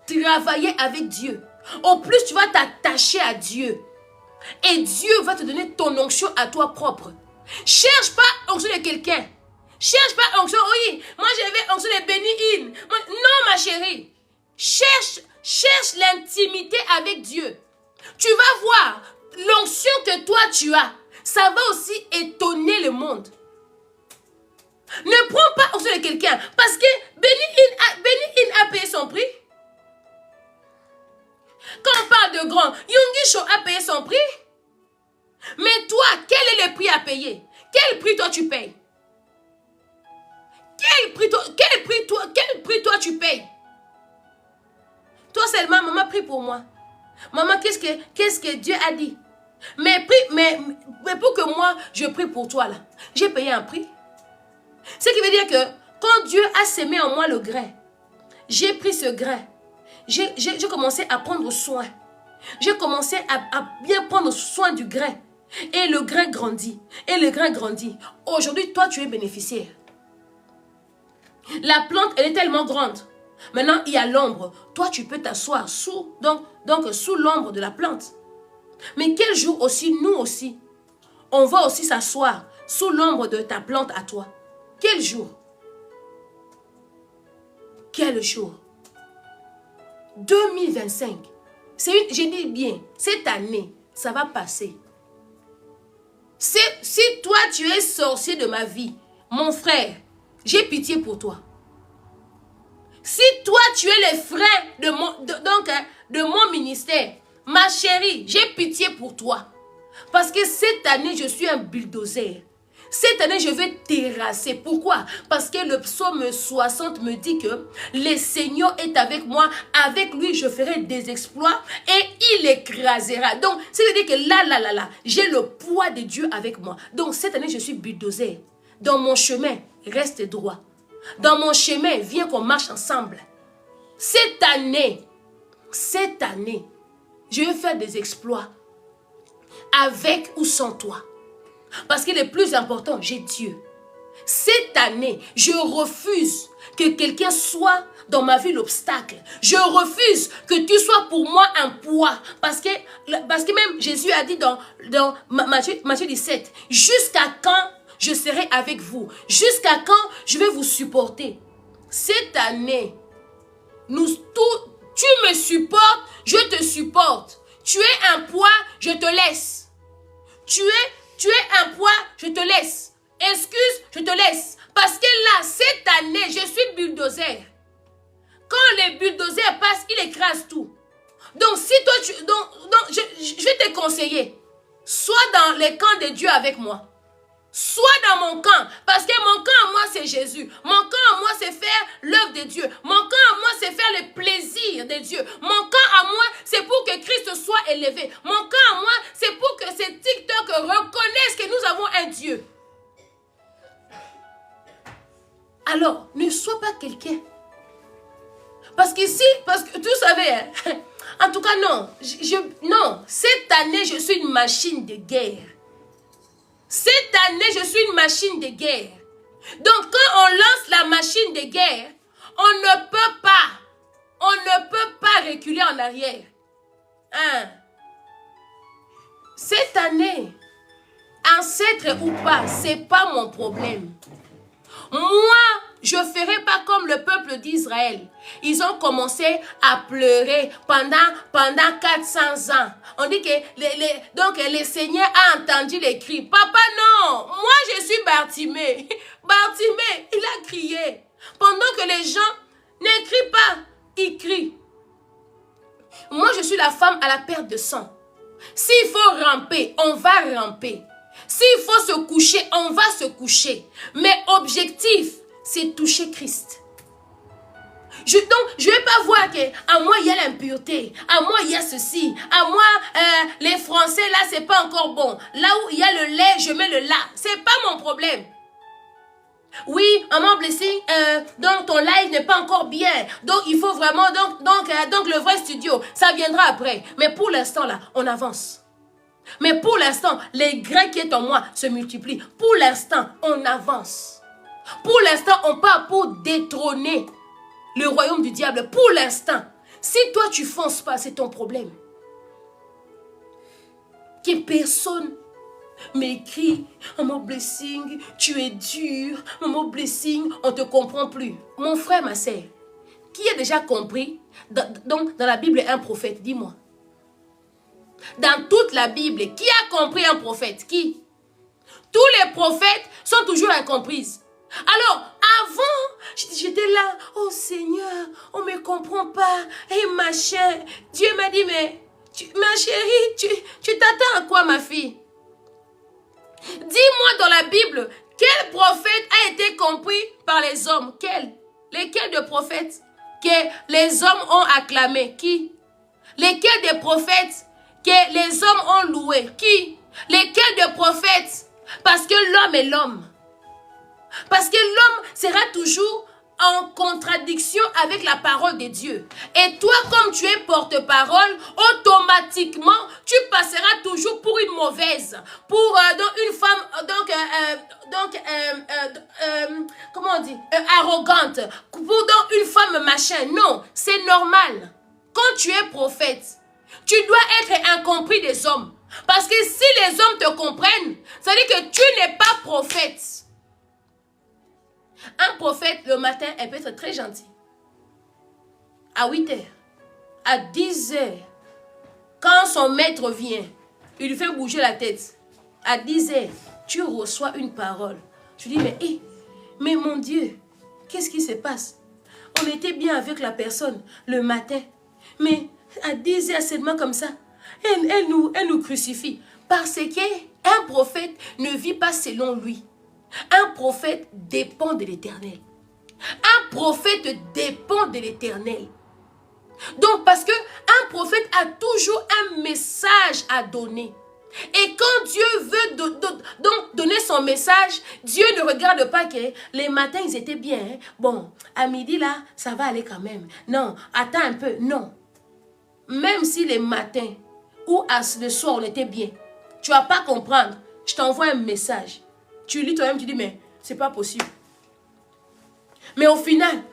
travailler avec Dieu. Au plus, tu vas t'attacher à Dieu. Et Dieu va te donner ton onction à toi propre. Cherche pas onction de quelqu'un. Cherche pas onction, oui, moi j'avais onction de béni. Non, ma chérie. Cherche l'intimité avec Dieu. Tu vas voir l'onction que toi tu as. Ça va aussi étonner le monde. Ne prends pas onction de quelqu'un. Parce que Béni a payé son prix. Quand on parle de grand, Yonggi Cho a payé son prix. Mais toi, quel est le prix à payer? Quel prix toi tu payes? Quel prix toi tu payes? Toi seulement, maman prie pour moi. Maman, qu'est-ce que Dieu a dit? Mais pour que moi, je prie pour toi là, j'ai payé un prix. Ce qui veut dire que quand Dieu a sémé en moi le grain, j'ai pris ce grain. J'ai commencé à prendre soin. J'ai commencé à bien prendre soin du grain. Et le grain grandit. Et le grain grandit. Aujourd'hui, toi, tu es bénéficiaire. La plante, elle est tellement grande. Maintenant, il y a l'ombre. Toi, tu peux t'asseoir sous l'ombre de la plante. Mais quel jour aussi, nous aussi, on va aussi s'asseoir sous l'ombre de ta plante à toi. Quel jour? Quel jour? 2025. J'ai dit bien, cette année, ça va passer. Si toi, tu es sorcier de ma vie, mon frère, j'ai pitié pour toi. Si toi, tu es le frère de mon ministère, ma chérie, j'ai pitié pour toi. Parce que cette année, je suis un bulldozer. Cette année, je vais terrasser. Pourquoi? Parce que le psaume 60 me dit que le Seigneur est avec moi. Avec lui, je ferai des exploits et il écrasera. Donc, c'est-à-dire que là, j'ai le poids de Dieu avec moi. Donc, cette année, je suis bulldozer. Dans mon chemin, reste droit. Dans mon chemin, viens qu'on marche ensemble. Cette année, je vais faire des exploits. Avec ou sans toi. Parce que le plus important, j'ai Dieu. Cette année, je refuse que quelqu'un soit dans ma vie l'obstacle. Je refuse que tu sois pour moi un poids. Parce que même Jésus a dit dans Matthieu 17, jusqu'à quand je serai avec vous? Jusqu'à quand je vais vous supporter? Cette année, tu me supportes, je te supporte. Tu es un poids, je te laisse. Tu es un poids, je te laisse. Excuse, je te laisse. Parce que là, cette année, je suis bulldozer. Quand les bulldozers passent, ils écrasent tout. Donc, si toi, je vais te conseiller. Sois dans les camps de Dieu avec moi. Sois dans mon camp. Parce que mon camp à moi, c'est Jésus. Mon camp à moi, c'est faire l'œuvre de Dieu. Mon camp à moi, c'est faire le plaisir de Dieu. Mon camp à moi, c'est pour que Christ soit élevé. Mon camp à moi, c'est pour que ces TikTok reconnaissent que nous avons un Dieu. Alors, ne sois pas quelqu'un. Parce qu'ici, parce que vous savez, hein, en tout cas non, non, cette année je suis une machine de guerre. Cette année je suis une machine de guerre. Donc quand on lance la machine de guerre, on ne peut pas reculer en arrière. Hein? Cette année, ancêtre ou pas, c'est pas mon problème. Moi, je ne ferai pas comme le peuple d'Israël. Ils ont commencé à pleurer pendant 400 ans. On dit que donc le Seigneur a entendu les cris. Papa, non, moi je suis Bartimée. Bartimée, il a crié. Pendant que les gens ne crient pas, ils crient. Moi, je suis la femme à la perte de sang. S'il faut ramper, on va ramper. S'il faut se coucher, on va se coucher. Mais objectif, c'est toucher Christ. Donc, je ne vais pas voir qu'à moi, il y a l'impureté. À moi, il y a ceci. À moi, les Français, là, c'est pas encore bon. Là où il y a le lait, je mets le là. Ce n'est pas mon problème. Oui, maman Blessing, donc ton live n'est pas encore bien. Donc, il faut vraiment, donc le vrai studio, ça viendra après. Mais pour l'instant, là, on avance. Mais pour l'instant, les grains qui est en moi se multiplient. Pour l'instant, on avance. Pour l'instant, on part pour détrôner le royaume du diable. Pour l'instant, si toi tu fonces pas, c'est ton problème. Que personne m'écrit, Maman Blessing, tu es dur, Maman Blessing, on ne te comprend plus. Mon frère, ma sœur, qui a déjà compris dans la Bible un prophète, dis-moi. Dans toute la Bible, qui a compris un prophète? Qui? Tous les prophètes sont toujours incomprises. Alors, avant, j'étais là, oh Seigneur, on ne me comprend pas, et machin. Dieu m'a dit, mais, ma chérie, tu t'attends à quoi, ma fille? Dis-moi dans la Bible, quel prophète a été compris par les hommes? Quel? Lesquels de prophètes que les hommes ont acclamé? Qui? Lesquels des prophètes que les hommes ont loué? Qui? Lesquels de prophètes? Parce que l'homme est l'homme. Parce que l'homme sera toujours en contradiction avec la parole de Dieu. Et toi, comme tu es porte-parole, automatiquement, tu passeras toujours pour une mauvaise, pour une femme, comment on dit, arrogante, pour une femme machin. Non, c'est normal. Quand tu es prophète, tu dois être incompris des hommes. Parce que si les hommes te comprennent, ça veut dire que tu n'es pas prophète. Un prophète, le matin, elle peut être très gentil. À 8 heures, à 10 heures, quand son maître vient, il lui fait bouger la tête. À 10 heures, tu reçois une parole. Tu dis, mais mon Dieu, qu'est-ce qui se passe? On était bien avec la personne le matin. Mais à 10 heures seulement comme ça, elle nous crucifie. Parce qu'un prophète ne vit pas selon lui. Un prophète dépend de l'Éternel. Un prophète dépend de l'Éternel. Donc, parce qu'un prophète a toujours un message à donner. Et quand Dieu veut donc donner son message, Dieu ne regarde pas que les matins, ils étaient bien. Hein? Bon, à midi, là, ça va aller quand même. Non, attends un peu. Non. Même si les matins ou le soir, on était bien, tu ne vas pas comprendre. Je t'envoie un message. Tu lis toi-même, tu dis, mais c'est pas possible. Mais au final,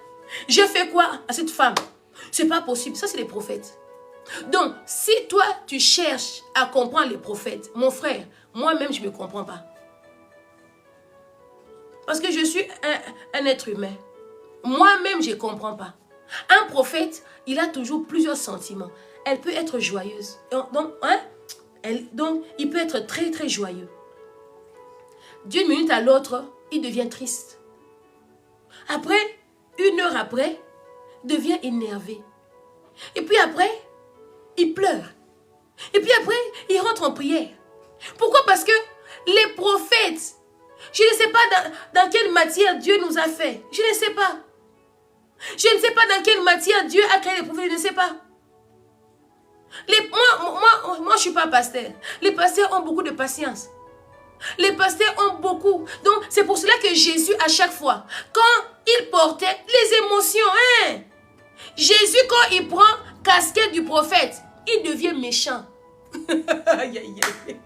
je fais quoi à cette femme? C'est pas possible. Ça, c'est les prophètes. Donc, si toi, tu cherches à comprendre les prophètes, mon frère, moi-même, je ne me comprends pas. Parce que je suis un être humain. Moi-même, je ne comprends pas. Un prophète, il a toujours plusieurs sentiments. Elle peut être joyeuse. Donc, il peut être très, très joyeux. D'une minute à l'autre, il devient triste. Après, 1 heure après, il devient énervé. Et puis après, il pleure. Et puis après, il rentre en prière. Pourquoi? Parce que les prophètes Je ne sais pas dans quelle matière Dieu nous a fait. Je ne sais pas. Je ne sais pas dans quelle matière Dieu a créé les prophètes. Je ne sais pas. Moi, je ne suis pas pasteur. Les pasteurs ont beaucoup de patience. Les pasteurs ont beaucoup. Donc, c'est pour cela que Jésus, à chaque fois, quand il portait les émotions, hein, Jésus, quand il prend casquette du prophète, il devient méchant. Aïe, aïe, aïe.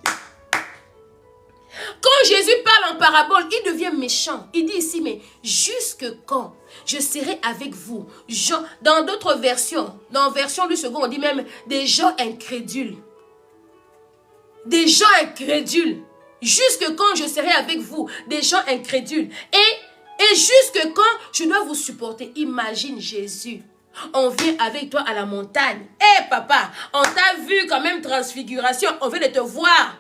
Quand Jésus parle en parabole, il devient méchant. Il dit ici, mais jusque quand je serai avec vous? Dans d'autres versions, dans version du second, on dit même des gens incrédules. Des gens incrédules. Jusque quand je serai avec vous? Des gens incrédules. Et jusque quand je dois vous supporter? Imagine Jésus. On vient avec toi à la montagne. Hé papa, on t'a vu quand même transfiguration. On vient de te voir.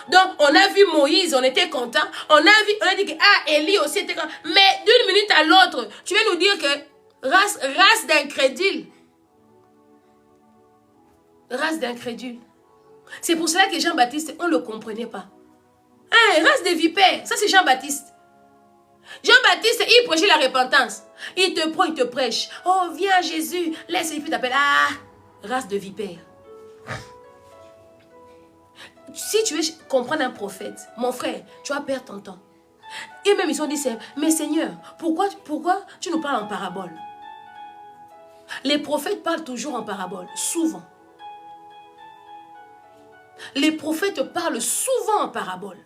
Donc, on a vu Moïse, on était content. On a dit que, Élie aussi était content. Mais d'une minute à l'autre, tu viens nous dire que race d'incrédules. Race d'incrédules. C'est pour cela que Jean-Baptiste, on ne le comprenait pas. Hein, race de vipères, ça c'est Jean-Baptiste. Jean-Baptiste, il prêchait la repentance. Il te prend, il te prêche. Oh, viens Jésus, laisse-le, puis t'appelles. Race de vipères. Si tu veux comprendre un prophète, mon frère, tu vas perdre ton temps. Et même ils ont dit, mais Seigneur, pourquoi tu nous parles en parabole? Les prophètes parlent toujours en parabole, souvent. Les prophètes parlent souvent en parabole.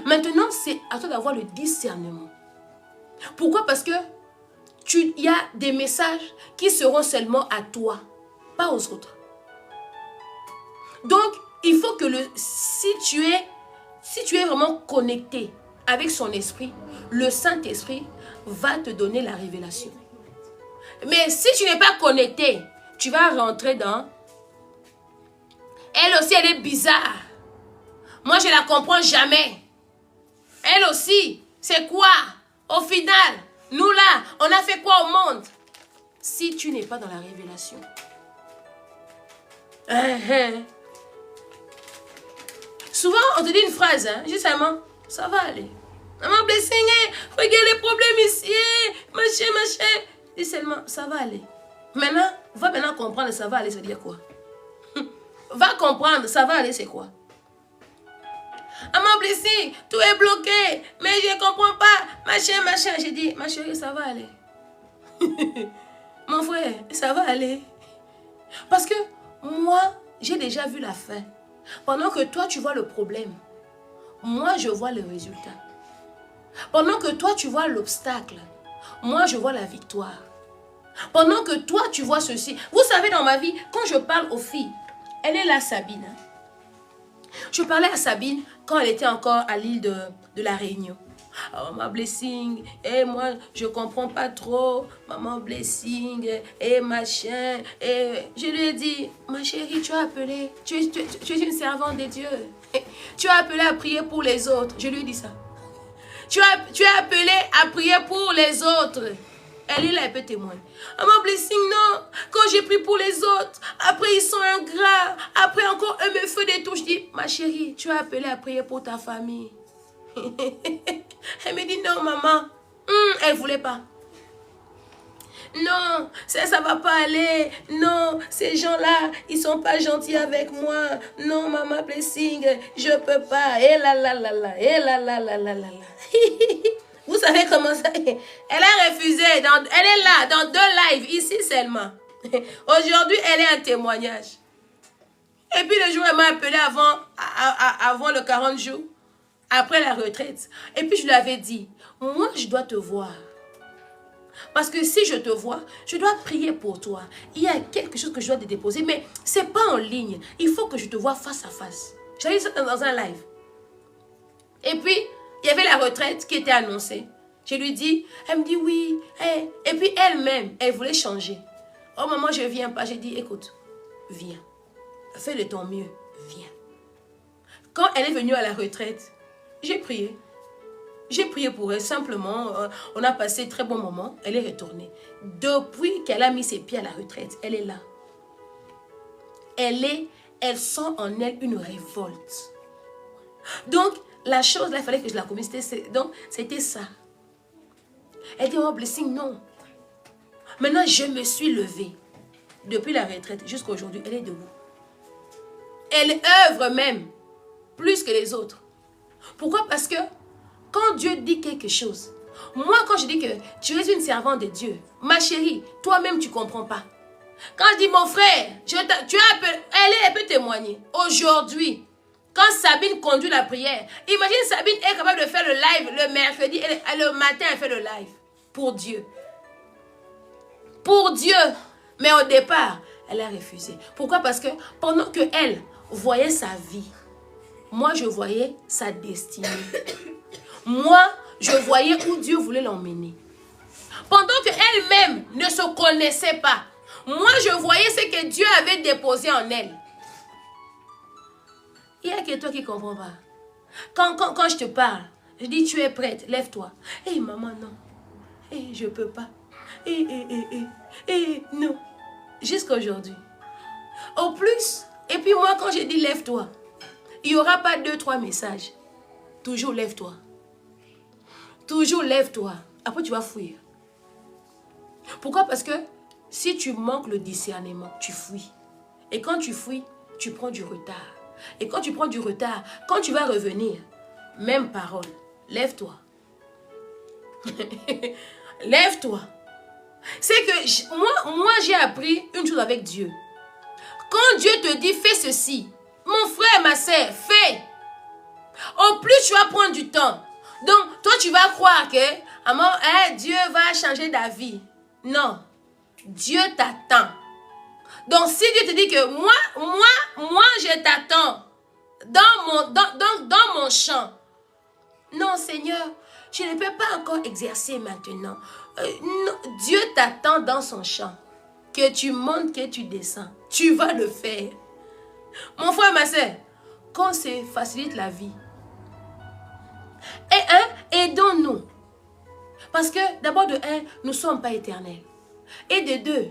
Maintenant, c'est à toi d'avoir le discernement. Pourquoi? Parce que il y a des messages qui seront seulement à toi, pas aux autres. Donc, il faut que si tu es vraiment connecté avec son esprit, le Saint-Esprit va te donner la révélation. Mais si tu n'es pas connecté, tu vas rentrer dans... Elle aussi, elle est bizarre. Moi, je ne la comprends jamais. Elle aussi, c'est quoi? Au final, nous là, on a fait quoi au monde? Si tu n'es pas dans la révélation. Souvent, on te dit une phrase, hein, justement, ça va aller. Maman blessing, regarde les problèmes ici, machin. Dis seulement, ça va aller. Maintenant, va maintenant comprendre, ça va aller, ça veut dire quoi? Va comprendre, ça va aller, c'est quoi? Maman blessing, tout est bloqué, mais je ne comprends pas, machin. J'ai dit, ma chérie, ça va aller. Mon frère, ça va aller. Parce que moi, j'ai déjà vu la fin. Pendant que toi, tu vois le problème, moi, je vois le résultat. Pendant que toi, tu vois l'obstacle, moi, je vois la victoire. Pendant que toi, tu vois ceci. Vous savez, dans ma vie, quand je parle aux filles, elle est là, Sabine. Je parlais à Sabine quand elle était encore à l'île de la Réunion. Oh, ma blessing, et moi, je ne comprends pas trop, maman blessing, et machin. Et je lui ai dit, ma chérie, tu as appelé, tu es une servante de Dieu. Tu as appelé à prier pour les autres. Je lui ai dit ça. Tu as appelé à prier pour les autres. Elle est là, elle peut témoigner. Maman blessing, non. Quand j'ai prié pour les autres, après ils sont ingrats. Après encore, eux me font des touches. Je dis, ma chérie, tu as appelé à prier pour ta famille. Elle me dit, non, maman. Elle ne voulait pas. Non, ça ne va pas aller. Non, ces gens-là, ils ne sont pas gentils avec moi. Non, maman blessing, je ne peux pas. Et là. Vous savez comment ça est? Elle a refusé. Elle est là, dans 2 lives, ici seulement. Aujourd'hui, elle est un témoignage. Et puis le jour, elle m'a appelé avant le 40 jours, après la retraite. Et puis je lui avais dit, moi, je dois te voir. Parce que si je te vois, je dois prier pour toi. Il y a quelque chose que je dois te déposer, mais ce n'est pas en ligne. Il faut que je te vois face à face. J'avais dit ça dans un live. Et puis, il y avait la retraite qui était annoncée. Je lui dis, elle me dit oui. Et puis elle-même, elle voulait changer. Oh maman, je ne viens pas. J'ai dit, écoute, viens. Fais de ton mieux, viens. Quand elle est venue à la retraite, j'ai prié. J'ai prié pour elle, simplement. On a passé de très bons moments. Elle est retournée. Depuis qu'elle a mis ses pieds à la retraite, elle est là. Elle sent en elle une révolte. Donc, la chose là, il fallait que je la communique. Donc, c'était ça. Elle dit, oh, blessing, non. Maintenant, je me suis levée. Depuis la retraite jusqu'à aujourd'hui, elle est debout. Elle œuvre même plus que les autres. Pourquoi? Parce que quand Dieu dit quelque chose, moi, quand je dis que tu es une servante de Dieu, ma chérie, toi-même, tu ne comprends pas. Quand je dis, mon frère, elle peut témoigner. Aujourd'hui, quand Sabine conduit la prière, imagine Sabine est capable de faire le live le mercredi, le matin, elle fait le live. Pour Dieu. Pour Dieu. Mais au départ, elle a refusé. Pourquoi? Parce que pendant qu'elle voyait sa vie, moi, je voyais sa destinée. Moi, je voyais où Dieu voulait l'emmener. Pendant qu'elle-même ne se connaissait pas, moi, je voyais ce que Dieu avait déposé en elle. Il n'y a que toi qui ne comprends pas. Quand je te parle, je dis, tu es prête, lève-toi. Hé, maman, non. Hé, je ne peux pas. Non. Jusqu'à aujourd'hui. Au plus, et puis moi, quand je dis lève-toi, il n'y aura pas 2-3 messages. Toujours lève-toi. Toujours lève-toi. Après, tu vas fuir. Pourquoi? Parce que si tu manques le discernement, tu fuis. Et quand tu fuis, tu prends du retard. Et quand tu prends du retard, quand tu vas revenir, même parole, lève-toi. Lève-toi. C'est que moi j'ai appris une chose avec Dieu. Quand Dieu te dit fais ceci, mon frère, ma soeur, fais. Au plus tu vas prendre du temps. Donc toi tu vas croire que Dieu va changer d'avis. Non. Dieu t'attend. Donc si Dieu te dit que moi je t'attends dans mon champ. Non Seigneur, je ne peux pas encore exercer maintenant. Non, Dieu t'attend dans son champ. Que tu montes, que tu descends. Tu vas le faire. Mon frère, ma soeur, qu'on se facilite la vie. Et aidons-nous. Parce que d'abord de nous ne sommes pas éternels. Et de deux,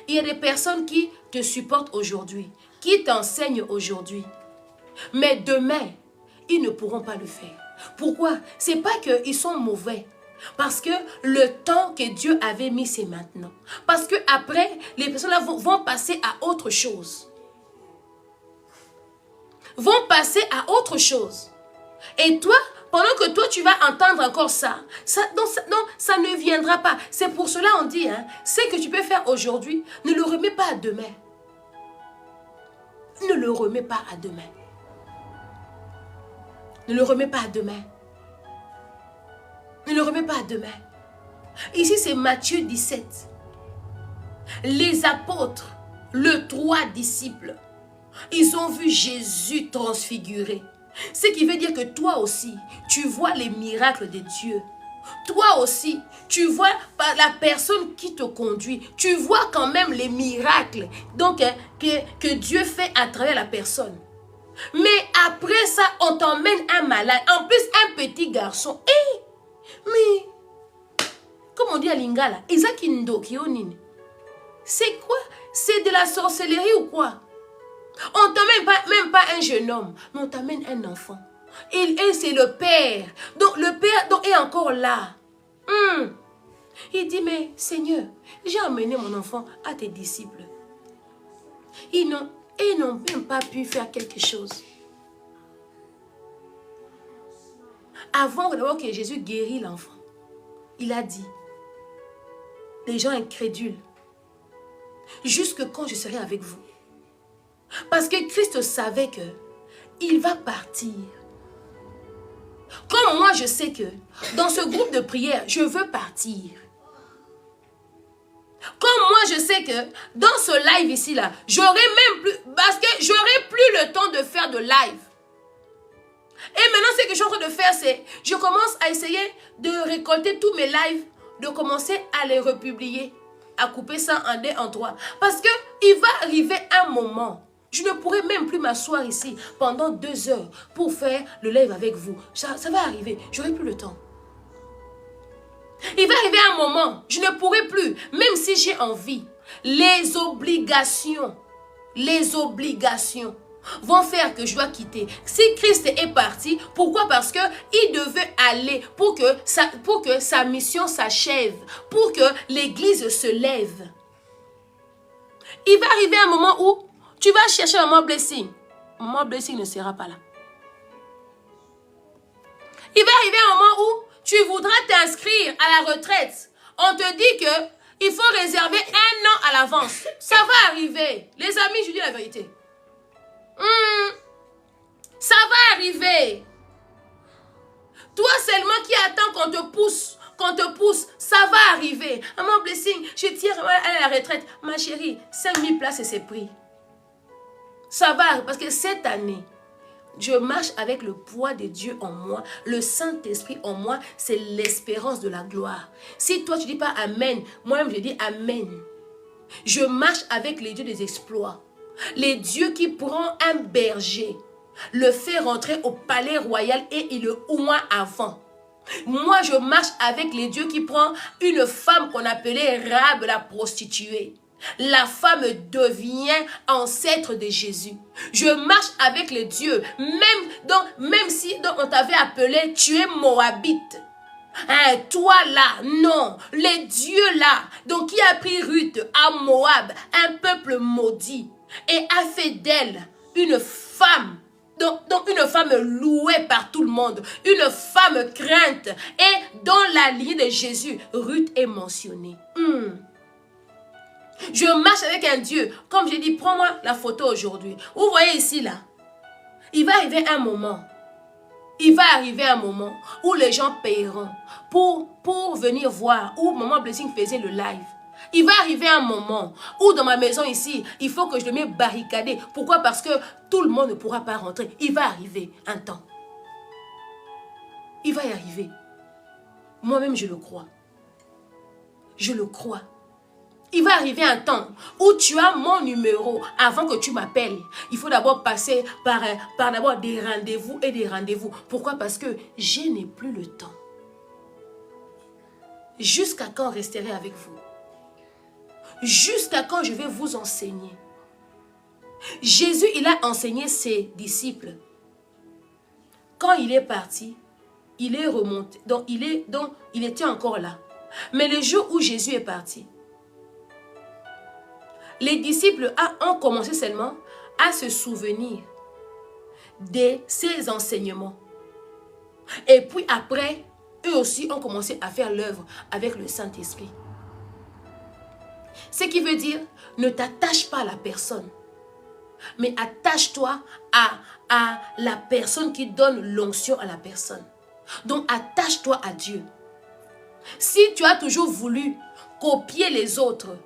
il y a des personnes qui te supportent aujourd'hui, qui t'enseignent aujourd'hui. Mais demain, ils ne pourront pas le faire. Pourquoi? Ce n'est pas qu'ils sont mauvais. Parce que le temps que Dieu avait mis, c'est maintenant. Parce que après, les personnes là vont passer à autre chose. Vont passer à autre chose. Et toi, pendant que toi tu vas entendre encore ça ne viendra pas. C'est pour cela on dit, ce que tu peux faire aujourd'hui, ne le remets pas à demain. Ne le remets pas à demain. Ne le remets pas à demain. Ne le remets pas à demain. Ici, c'est Matthieu 17. Les apôtres, les 3 disciples, ils ont vu Jésus transfiguré. Ce qui veut dire que toi aussi, tu vois les miracles de Dieu. Toi aussi, tu vois la personne qui te conduit. Tu vois quand même les miracles donc, que Dieu fait à travers la personne. Mais après ça, on t'emmène un malade. En plus, un petit garçon. Mais, comme on dit à Lingala, c'est quoi? C'est de la sorcellerie ou quoi? On t'emmène même pas un jeune homme, mais on t'amène un enfant. Et c'est le père. Donc le père est encore là. Il dit, mais Seigneur, j'ai emmené mon enfant à tes disciples. Ils n'ont même pas pu faire quelque chose. Avant que Jésus guérit l'enfant, il a dit, les gens incrédules, jusque quand je serai avec vous. Parce que Christ savait que il va partir. Comme moi je sais que dans ce groupe de prière, je veux partir. Comme moi je sais que dans ce live ici là, j'aurai même plus, parce que j'aurai plus le temps de faire de live. Et maintenant ce que je suis en train de faire, c'est, je commence à essayer de récolter tous mes lives, de commencer à les republier, à couper ça en 2, en 3. Parce que il va arriver un moment, je ne pourrai même plus m'asseoir ici pendant 2 heures pour faire le live avec vous. Ça va arriver, j'aurai plus le temps. Il va arriver un moment, je ne pourrai plus, même si j'ai envie. Les obligations vont faire que je dois quitter. Si Christ est parti, pourquoi? Parce que il devait aller pour que sa mission s'achève, pour que l'église se lève. Il va arriver un moment où tu vas chercher Maman Blessing. Maman Blessing ne sera pas là. Il va arriver un moment où tu voudras t'inscrire à la retraite. On te dit que il faut réserver 1 an à l'avance. Ça va arriver. Les amis, je dis la vérité. Ça va arriver. Toi seulement qui attends qu'on te pousse, ça va arriver. Maman Blessing, je tire à la retraite. Ma chérie, 5000 places et c'est pris. Ça va, parce que cette année, je marche avec le poids de Dieu en moi. Le Saint-Esprit en moi, c'est l'espérance de la gloire. Si toi tu dis pas Amen, moi-même je dis Amen. Je marche avec les dieux des exploits. Les dieux qui prend un berger, le fait rentrer au palais royal et il le oint avant. Moi, je marche avec les dieux qui prend une femme qu'on appelait Rahab la prostituée. La femme devient ancêtre de Jésus. Je marche avec les dieux, même si on t'avait appelé, tu es Moabite. Hein, toi là, non, les dieux là, donc qui a pris Ruth à Moab, un peuple maudit, et a fait d'elle une femme. Donc une femme louée par tout le monde, une femme crainte. Et dans la lignée de Jésus, Ruth est mentionnée. Je marche avec un Dieu. Comme j'ai dit, prends-moi la photo aujourd'hui. Vous voyez ici là, il va arriver un moment. Il va arriver un moment où les gens paieront pour venir voir où Maman Blessing faisait le live. Il va arriver un moment où dans ma maison ici, il faut que je le mette barricadé. Pourquoi? Parce que tout le monde ne pourra pas rentrer. Il va arriver un temps. Il va y arriver. Moi-même, je le crois. Je le crois. Il va arriver un temps où tu as mon numéro avant que tu m'appelles. Il faut d'abord passer par d'abord des rendez-vous et des rendez-vous. Pourquoi? Parce que je n'ai plus le temps. Jusqu'à quand resterai avec vous? Jusqu'à quand je vais vous enseigner? Jésus, il a enseigné ses disciples. Quand il est parti, il est remonté. Donc, il était encore là. Mais le jour où Jésus est parti, les disciples ont commencé seulement à se souvenir de ses enseignements. Et puis après, eux aussi ont commencé à faire l'œuvre avec le Saint-Esprit. Ce qui veut dire, ne t'attache pas à la personne, mais attache-toi à la personne qui donne l'onction à la personne. Donc attache-toi à Dieu. Si tu as toujours voulu copier les autres,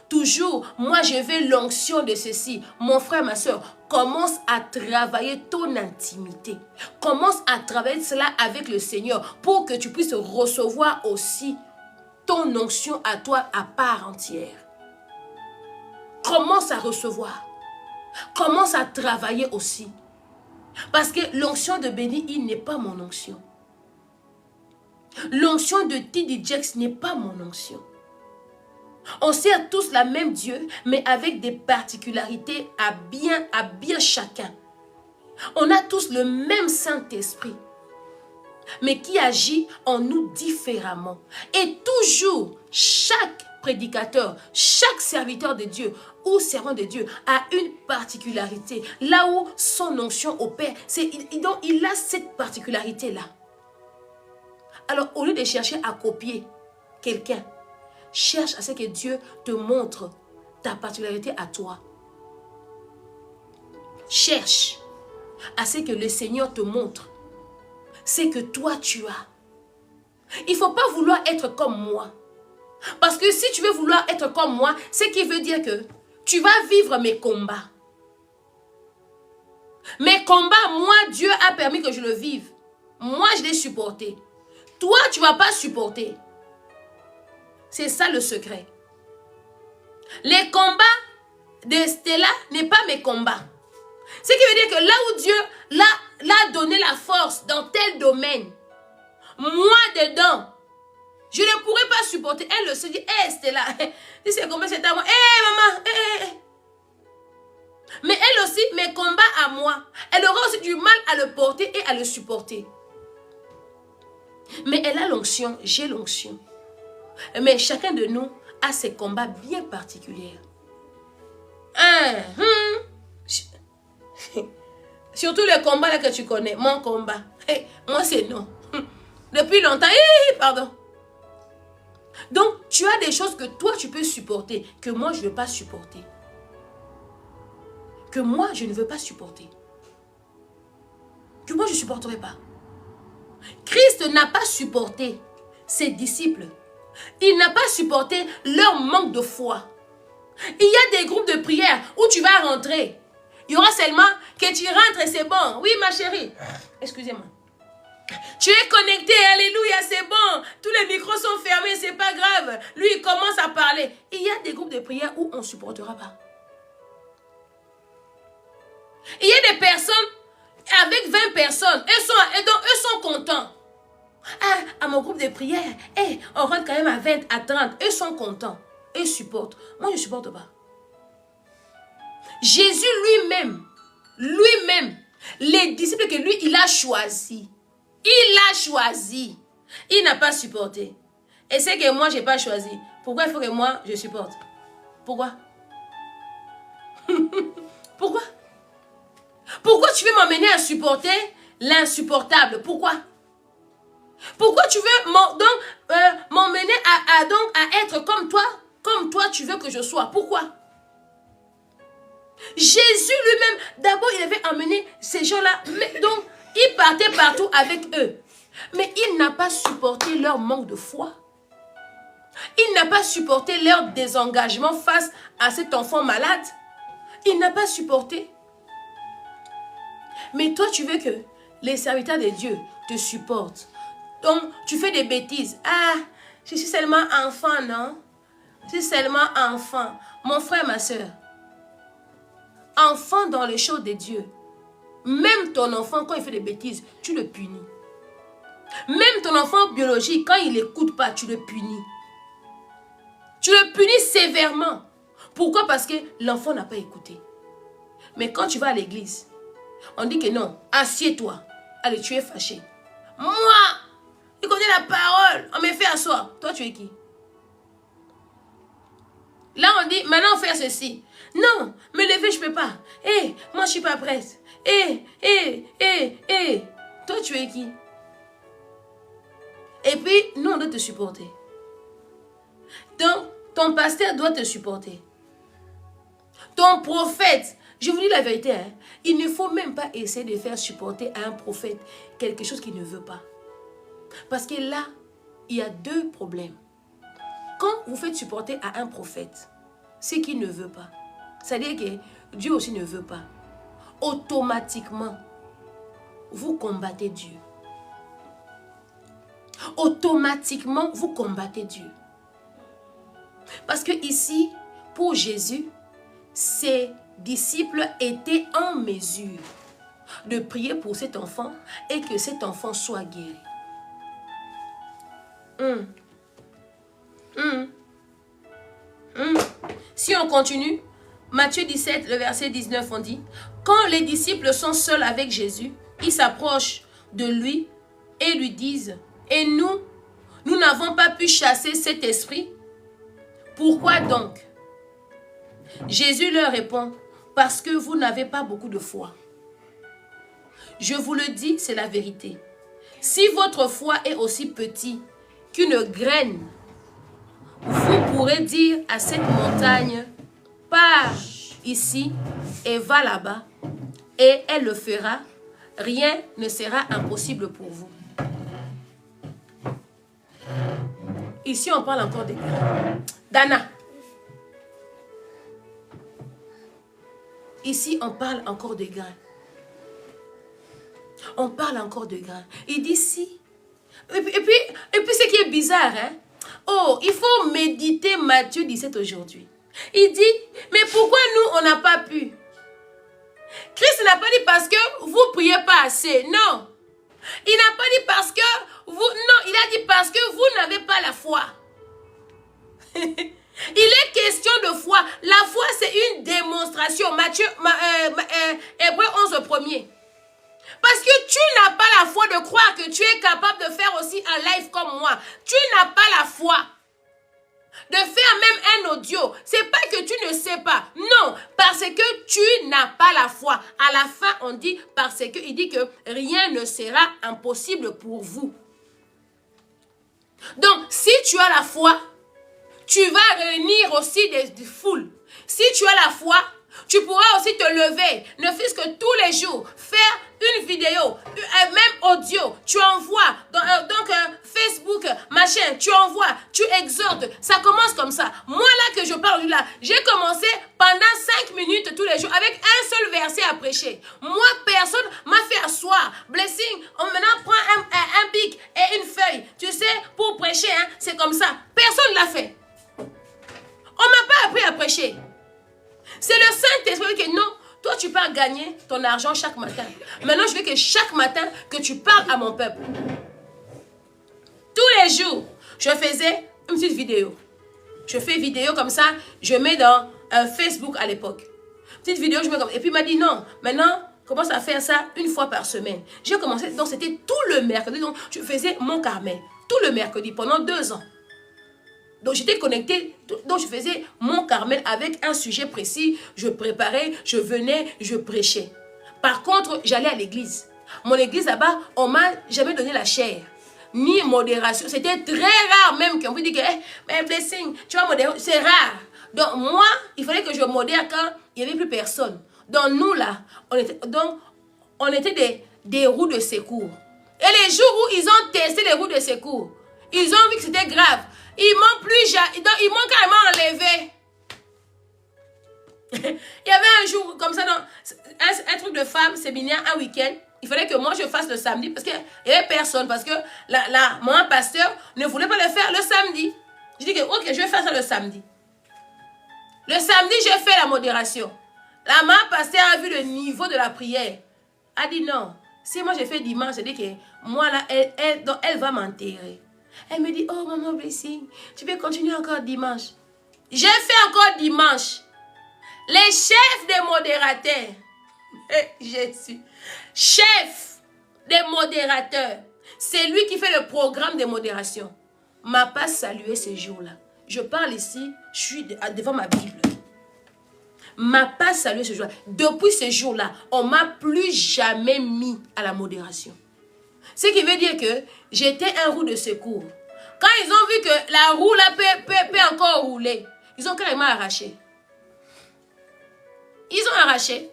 toujours, moi je veux l'onction de ceci. Mon frère, ma soeur, commence à travailler ton intimité. Commence à travailler cela avec le Seigneur pour que tu puisses recevoir aussi ton onction à toi à part entière. Commence à recevoir. Commence à travailler aussi. Parce que l'onction de Béni, il n'est pas mon onction. L'onction de T.D. Jakes n'est pas mon onction. On sert tous la même Dieu, mais avec des particularités à bien chacun. On a tous le même Saint-Esprit, mais qui agit en nous différemment. Et toujours, chaque prédicateur, chaque serviteur de Dieu ou servant de Dieu a une particularité. Là où son onction opère, il a cette particularité-là. Alors, au lieu de chercher à copier quelqu'un, cherche à ce que Dieu te montre ta particularité à toi. Cherche à ce que le Seigneur te montre ce que toi tu as. Il ne faut pas vouloir être comme moi. Parce que si tu veux vouloir être comme moi, ce qui veut dire que tu vas vivre mes combats. Mes combats, moi, Dieu a permis que je le vive. Moi, je l'ai supporté. Toi, tu ne vas pas supporter. C'est ça le secret. Les combats de Stella n'est pas mes combats. Ce qui veut dire que là où Dieu l'a donné la force dans tel domaine, moi dedans, je ne pourrais pas supporter. Elle se dit, hé Stella, si c'est comme c'est à moi, hé maman, hé. Mais elle aussi, mes combats à moi, elle aura aussi du mal à le porter et à le supporter. Mais elle a l'onction, j'ai l'onction. Mais chacun de nous a ses combats bien particuliers. Surtout les combats là que tu connais, mon combat. Hey, moi c'est non. Depuis longtemps, pardon. Donc tu as des choses que toi tu peux supporter, que moi je ne veux pas supporter. Que moi je ne veux pas supporter. Que moi je ne supporterai pas. Christ n'a pas supporté ses disciples. Il n'a pas supporté leur manque de foi. Il y a des groupes de prière où tu vas rentrer. Il y aura seulement que tu rentres et c'est bon. Oui, ma chérie. Excusez-moi. Tu es connecté, alléluia, c'est bon. Tous les micros sont fermés, c'est pas grave. Lui, il commence à parler. Il y a des groupes de prière où on ne supportera pas. Il y a des personnes, avec 20 personnes, eux sont contents. Ah, à mon groupe de prière, on rentre quand même à 20, à 30. Eux sont contents. Eux supportent. Moi, je ne supporte pas. Jésus lui-même, les disciples que lui, il a choisi. Il n'a pas supporté. Et c'est que moi, je n'ai pas choisi. Pourquoi il faut que moi, je supporte? Pourquoi? Pourquoi? Pourquoi tu veux m'emmener à supporter l'insupportable? Pourquoi? Pourquoi tu veux m'emmener à être comme toi tu veux que je sois? Pourquoi? Jésus lui-même, d'abord il avait emmené ces gens-là, donc il partait partout avec eux. Mais il n'a pas supporté leur manque de foi. Il n'a pas supporté leur désengagement face à cet enfant malade. Il n'a pas supporté. Mais toi tu veux que les serviteurs de Dieu te supportent. Donc, tu fais des bêtises. Ah, je suis seulement enfant, non? Je suis seulement enfant. Mon frère, ma soeur. Enfant dans les choses de Dieu. Même ton enfant, quand il fait des bêtises, tu le punis. Même ton enfant biologique, quand il n'écoute pas, tu le punis. Tu le punis sévèrement. Pourquoi? Parce que l'enfant n'a pas écouté. Mais quand tu vas à l'église, on dit que non, assieds-toi. Allez, tu es fâché. Moi, il connaît la parole. On me fait asseoir. Toi, tu es qui? Là, on dit, maintenant, on fait ceci. Non, me lever, je ne peux pas. Moi, je ne suis pas prête. Toi, tu es qui? Et puis, nous, on doit te supporter. Donc, ton pasteur doit te supporter. Ton prophète, je vous dis la vérité, hein, il ne faut même pas essayer de faire supporter à un prophète quelque chose qu'il ne veut pas. Parce que là, il y a deux problèmes. Quand vous faites supporter à un prophète ce qu'il ne veut pas, c'est-à-dire que Dieu aussi ne veut pas, automatiquement, vous combattez Dieu. Automatiquement, vous combattez Dieu. Parce que ici, pour Jésus, ses disciples étaient en mesure de prier pour cet enfant et que cet enfant soit guéri. Si on continue, Matthieu 17, le verset 19, on dit, quand les disciples sont seuls avec Jésus, ils s'approchent de lui et lui disent, et nous n'avons pas pu chasser cet esprit. Pourquoi donc? Jésus leur répond, parce que vous n'avez pas beaucoup de foi. Je vous le dis, c'est la vérité. Si votre foi est aussi petite qu'une graine, vous pourrez dire à cette montagne, pars ici et va là-bas, et elle le fera. Rien ne sera impossible pour vous. Ici, on parle encore des grains. Dana. Ici, on parle encore de grains. On parle encore de grains. Il dit si. Et puis ce qui est bizarre, hein? Oh, il faut méditer Matthieu 17 aujourd'hui. Il dit, mais pourquoi nous, on n'a pas pu? Christ n'a pas dit parce que vous ne priez pas assez. Non. Il n'a pas dit parce que vous... Non, il a dit parce que vous n'avez pas la foi. Il est question de foi. La foi, c'est une démonstration. Hébreux 11, premier. Parce que tu n'as pas la foi de croire que tu es capable de faire aussi un live comme moi. Tu n'as pas la foi de faire même un audio. C'est pas que tu ne sais pas. Non, parce que tu n'as pas la foi. À la fin, on dit parce que il dit que rien ne sera impossible pour vous. Donc, si tu as la foi, tu vas réunir aussi des foules. Si tu as la foi, tu pourras aussi te lever, ne fût-ce que tous les jours, faire une vidéo, même audio, tu envoies, donc Facebook, machin, tu envoies, tu exhortes, ça commence comme ça. Moi là que je parle là, j'ai commencé pendant 5 minutes tous les jours avec un seul verset à prêcher. Moi, personne m'a fait asseoir. Blessing, on maintenant prend un bic et une feuille, tu sais, pour prêcher, hein, c'est comme ça. Personne ne l'a fait. On ne m'a pas appris à prêcher. C'est le Saint-Esprit qui dit non, toi tu pars gagner ton argent chaque matin. Maintenant je veux que chaque matin que tu parles à mon peuple. Tous les jours, je faisais une petite vidéo. Je fais vidéo comme ça, je mets dans Facebook à l'époque. Petite vidéo, je mets comme... Et puis il m'a dit non, maintenant commence à faire ça une fois par semaine. J'ai commencé, donc c'était tout le mercredi, donc je faisais mon Carmel. Tout le mercredi pendant 2 ans. Donc, j'étais connectée, donc je faisais mon Carmel avec un sujet précis. Je préparais, je venais, je prêchais. Par contre, j'allais à l'église. Mon église là-bas, on m'a jamais donné la chair, ni modération. C'était très rare même qu'on vous dit que, mais Blessing, tu vas modérer. C'est rare. Donc, moi, il fallait que je modère quand il n'y avait plus personne. Donc, nous là, on était des roues de secours. Et les jours où ils ont testé les roues de secours, ils ont vu que c'était grave. Ils m'ont carrément enlevé. Il y avait un jour comme ça, un truc de femme, séminaire, un week-end. Il fallait que moi je fasse le samedi parce qu'il n'y avait personne. Parce que mon pasteur ne voulait pas le faire le samedi. Je dis que ok, je vais faire ça le samedi. Le samedi, j'ai fait la modération. La maman pasteur a vu le niveau de la prière. A dit non. Si moi j'ai fait dimanche, c'est-à-dire que moi là, elle va m'enterrer. Elle me dit, oh maman Blessing, tu peux continuer encore dimanche. J'ai fait encore dimanche. Les chefs des modérateurs, Jésus, chef des modérateurs, c'est lui qui fait le programme de modération, m'a pas salué ce jour-là. Je parle ici, je suis devant ma Bible. M'a pas salué ce jour-là. Depuis ce jour-là, on m'a plus jamais mis à la modération. Ce qui veut dire que j'étais un roue de secours. Quand ils ont vu que la roue là peut encore rouler, ils ont carrément arraché. Ils ont arraché.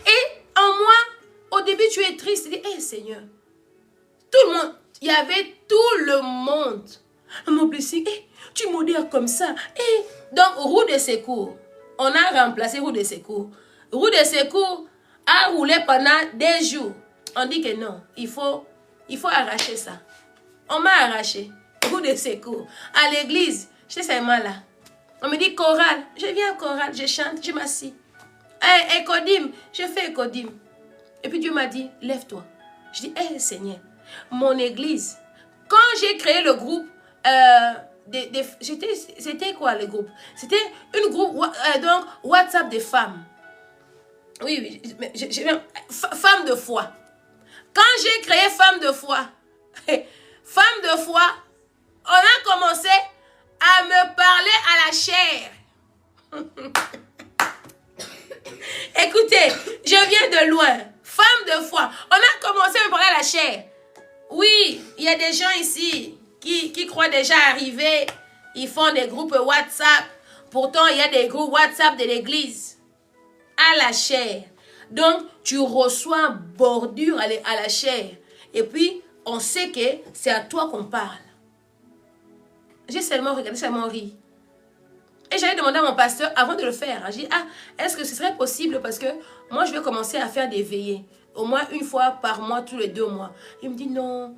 Et en moi, au début, tu es triste. Tu dis, hé Seigneur, tout le monde, il y avait tout le monde. Mon Blessing, tu modères comme ça. Donc, roue de secours. On a remplacé roue de secours. Roue de secours a roulé pendant des jours. On dit que non, il faut arracher ça. On m'a arraché. Roue de secours. À l'église, j'étais seulement là. On me dit chorale. Je viens à chorale, je chante, je m'assis. Écodim, je fais écodim. Et puis Dieu m'a dit, lève-toi. Je dis, Seigneur, mon église, quand j'ai créé le groupe, c'était quoi le groupe? C'était un groupe donc WhatsApp des femmes. Oui, femme de foi. Quand j'ai créé femme de foi, femme de foi, on a commencé à me parler à la chair. Écoutez, je viens de loin. Femme de foi, on a commencé à me parler à la chair. Oui, il y a des gens ici qui croient déjà arriver. Ils font des groupes WhatsApp. Pourtant, il y a des groupes WhatsApp de l'église. À la chair. Donc, tu reçois bordure à la chair. Et puis, on sait que c'est à toi qu'on parle. J'ai seulement regardé, seulement ri. Et j'avais demandé à mon pasteur, avant de le faire, j'ai dit, est-ce que ce serait possible? Parce que moi, je vais commencer à faire des veillées. Au moins une fois par mois, tous les 2 mois. Il me dit, non,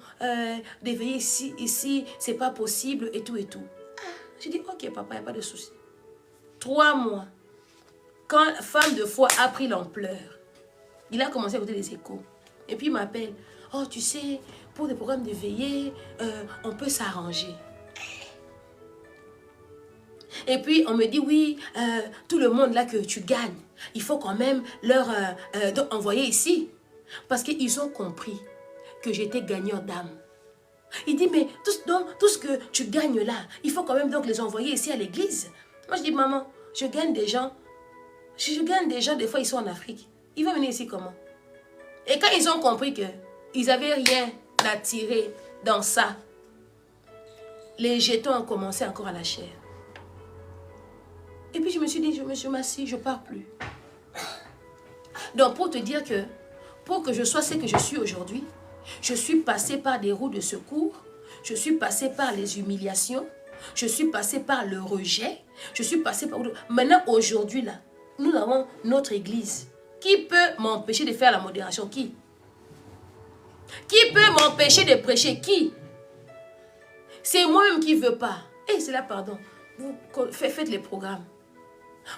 des veillées ici, c'est pas possible, et tout, et tout. J'ai dit, ok, papa, il n'y a pas de souci. 3 mois. Quand femme de foi a pris l'ampleur, il a commencé à écouter les échos. Et puis il m'appelle, oh, tu sais, pour des programmes de veillée, on peut s'arranger. Et puis, on me dit, oui, tout le monde là que tu gagnes, il faut quand même leur envoyer ici. Parce qu'ils ont compris que j'étais gagneur d'âme. Il dit, mais tout ce que tu gagnes là, il faut quand même donc les envoyer ici à l'église. Moi, je dis, maman, je gagne des gens. Je gagne des gens, des fois, ils sont en Afrique. Ils vont venir ici comment? Et quand ils ont compris qu'ils n'avaient rien à tirer dans ça, les jetons ont commencé encore à la chair. Et puis, je me suis dit, je me suis assis, je ne pars plus. Donc, pour te dire que, pour que je sois ce que je suis aujourd'hui, je suis passée par des roues de secours, je suis passée par les humiliations, je suis passée par le rejet, je suis passée par... Maintenant, aujourd'hui, là, nous avons notre église. Qui peut m'empêcher de faire la modération? Qui? Qui peut m'empêcher de prêcher? Qui? C'est moi-même qui ne veux pas. Et c'est là, pardon, vous faites les programmes.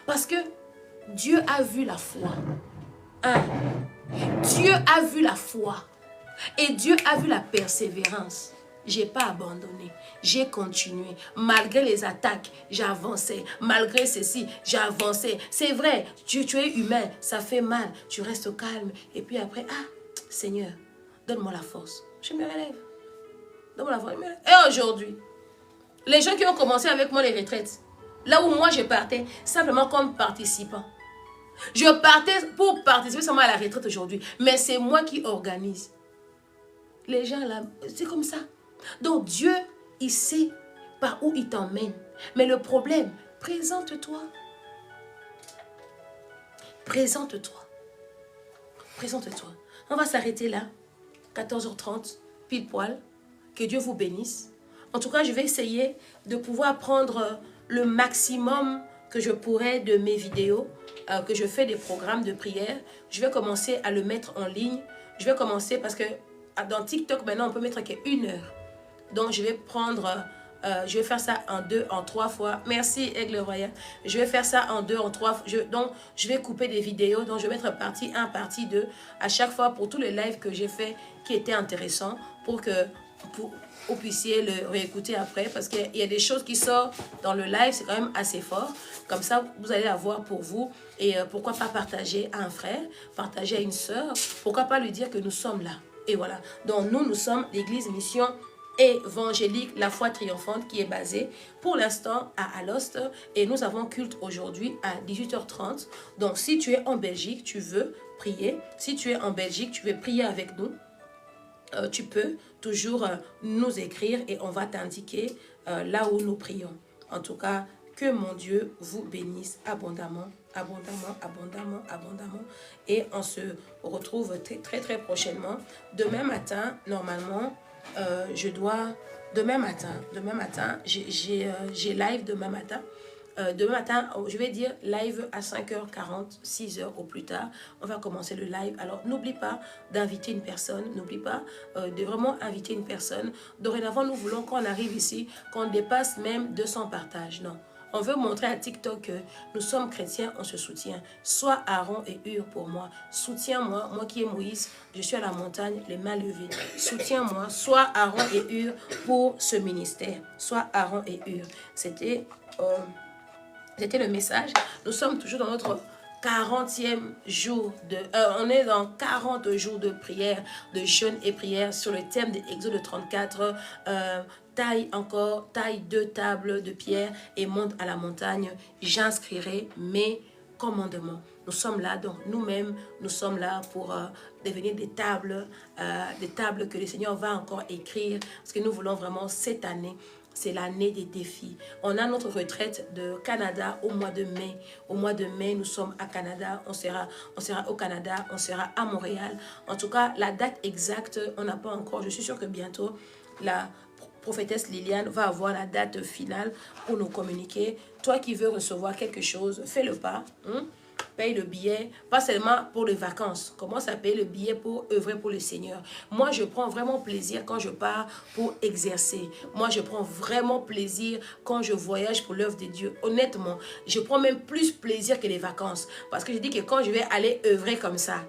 Parce que Dieu a vu la foi. Dieu a vu la foi. Et Dieu a vu la persévérance. Je n'ai pas abandonné. J'ai continué. Malgré les attaques, j'ai avancé. Malgré ceci, j'ai avancé. C'est vrai, tu es humain, ça fait mal. Tu restes calme. Et puis après, Seigneur, donne-moi la force. Je me relève. Donne-moi la force. Et aujourd'hui, les gens qui ont commencé avec moi les retraites, là où moi je partais, simplement comme participant. Je partais pour participer seulement à la retraite aujourd'hui. Mais c'est moi qui organise. Les gens là, c'est comme ça. Donc Dieu, il sait par où il t'emmène. Mais le problème, présente-toi. Présente-toi. Présente-toi. On va s'arrêter là. 14h30, pile poil. Que Dieu vous bénisse. En tout cas, je vais essayer de pouvoir prendre le maximum que je pourrais de mes vidéos, que je fais des programmes de prière. Je vais commencer à le mettre en ligne. Je vais commencer parce que dans TikTok, maintenant, on peut mettre qu'1 heure. Donc, je vais prendre, je vais faire ça en 2, en 3 fois. Merci, Aigle Royal. Je vais faire ça en 2, en 3 fois. Donc, je vais couper des vidéos. Donc, je vais mettre partie 1, partie 2 à chaque fois pour tous les lives que j'ai fait qui étaient intéressants pour que vous puissiez le réécouter après. Parce qu'il y a des choses qui sortent dans le live, c'est quand même assez fort. Comme ça, vous allez avoir pour vous. Et pourquoi pas partager à un frère, partager à une sœur. Pourquoi pas lui dire que nous sommes là. Et voilà. Donc, nous sommes l'Église Mission évangélique La Foi Triomphante qui est basée pour l'instant à Alost et nous avons culte aujourd'hui à 18h30. Donc si tu es en Belgique, tu veux prier, si tu es en Belgique, tu veux prier avec nous, tu peux toujours nous écrire et on va t'indiquer là où nous prions. En tout cas, que mon Dieu vous bénisse abondamment, abondamment, abondamment, abondamment. Et on se retrouve très prochainement. Demain matin, normalement, je dois, demain matin, j'ai live demain matin. Demain matin, je vais dire live à 5h40, 6h au plus tard. On va commencer le live. Alors, n'oublie pas d'inviter une personne. N'oublie pas de vraiment inviter une personne. Dorénavant, nous voulons qu'on arrive ici, qu'on dépasse même 200 partages. Non. On veut montrer à TikTok que nous sommes chrétiens, on se soutient. Sois Aaron et Hur pour moi. Soutiens-moi, moi qui est Moïse, je suis à la montagne, les mains levées. Soutiens-moi, sois Aaron et Hur pour ce ministère. Sois Aaron et Hur. C'était le message. Nous sommes toujours dans notre 40e jour de... on est dans 40 jours de prière, de jeûne et prière sur le thème de Exode 34. Taille 2 tables de pierre et monte à la montagne. J'inscrirai mes commandements. Nous sommes là, donc nous-mêmes, nous sommes là pour devenir des tables que le Seigneur va encore écrire. Parce que nous voulons vraiment cette année, c'est l'année des défis. On a notre retraite de Canada au mois de mai. Au mois de mai, nous sommes à Canada. On sera au Canada, on sera à Montréal. En tout cas, la date exacte, on n'a pas encore. Je suis sûre que bientôt, la prophétesse Liliane va avoir la date finale pour nous communiquer. Toi qui veux recevoir quelque chose, fais le pas. Paye le billet, pas seulement pour les vacances. Commence à payer le billet pour œuvrer pour le Seigneur. Moi, je prends vraiment plaisir quand je pars pour exercer. Moi, je prends vraiment plaisir quand je voyage pour l'œuvre de Dieu. Honnêtement, je prends même plus plaisir que les vacances. Parce que je dis que quand je vais aller œuvrer comme ça,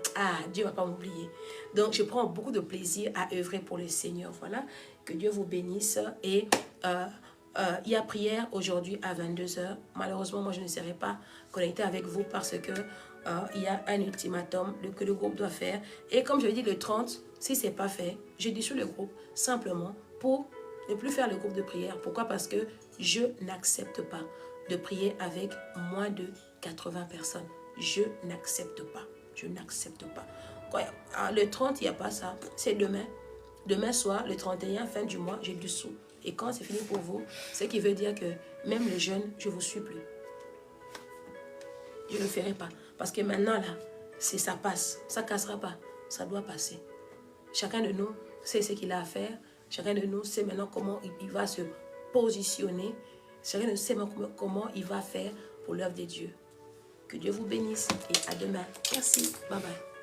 Dieu ne va pas m'oublier. Donc, je prends beaucoup de plaisir à œuvrer pour le Seigneur. Voilà, que Dieu vous bénisse et il y a prière aujourd'hui à 22 h. Malheureusement, moi, je ne serai pas connectée avec vous parce que il y a un ultimatum que le groupe doit faire. Et comme je l'ai dit, le 30, si ce n'est pas fait, je dissous le groupe simplement pour ne plus faire le groupe de prière. Pourquoi? Parce que je n'accepte pas de prier avec moins de 80 personnes. Je n'accepte pas. Je n'accepte pas. Le 30, il n'y a pas ça. C'est demain. Demain soir, le 31, fin du mois, j'ai du sou. Et quand c'est fini pour vous, ce qui veut dire que même les jeunes, je ne vous suis plus. Je ne le ferai pas. Parce que maintenant, là, ça passe. Ça ne cassera pas. Ça doit passer. Chacun de nous sait ce qu'il a à faire. Chacun de nous sait maintenant comment il va se positionner. Chacun de nous sait comment il va faire pour l'œuvre de Dieu. Que Dieu vous bénisse et à demain. Merci. Bye bye.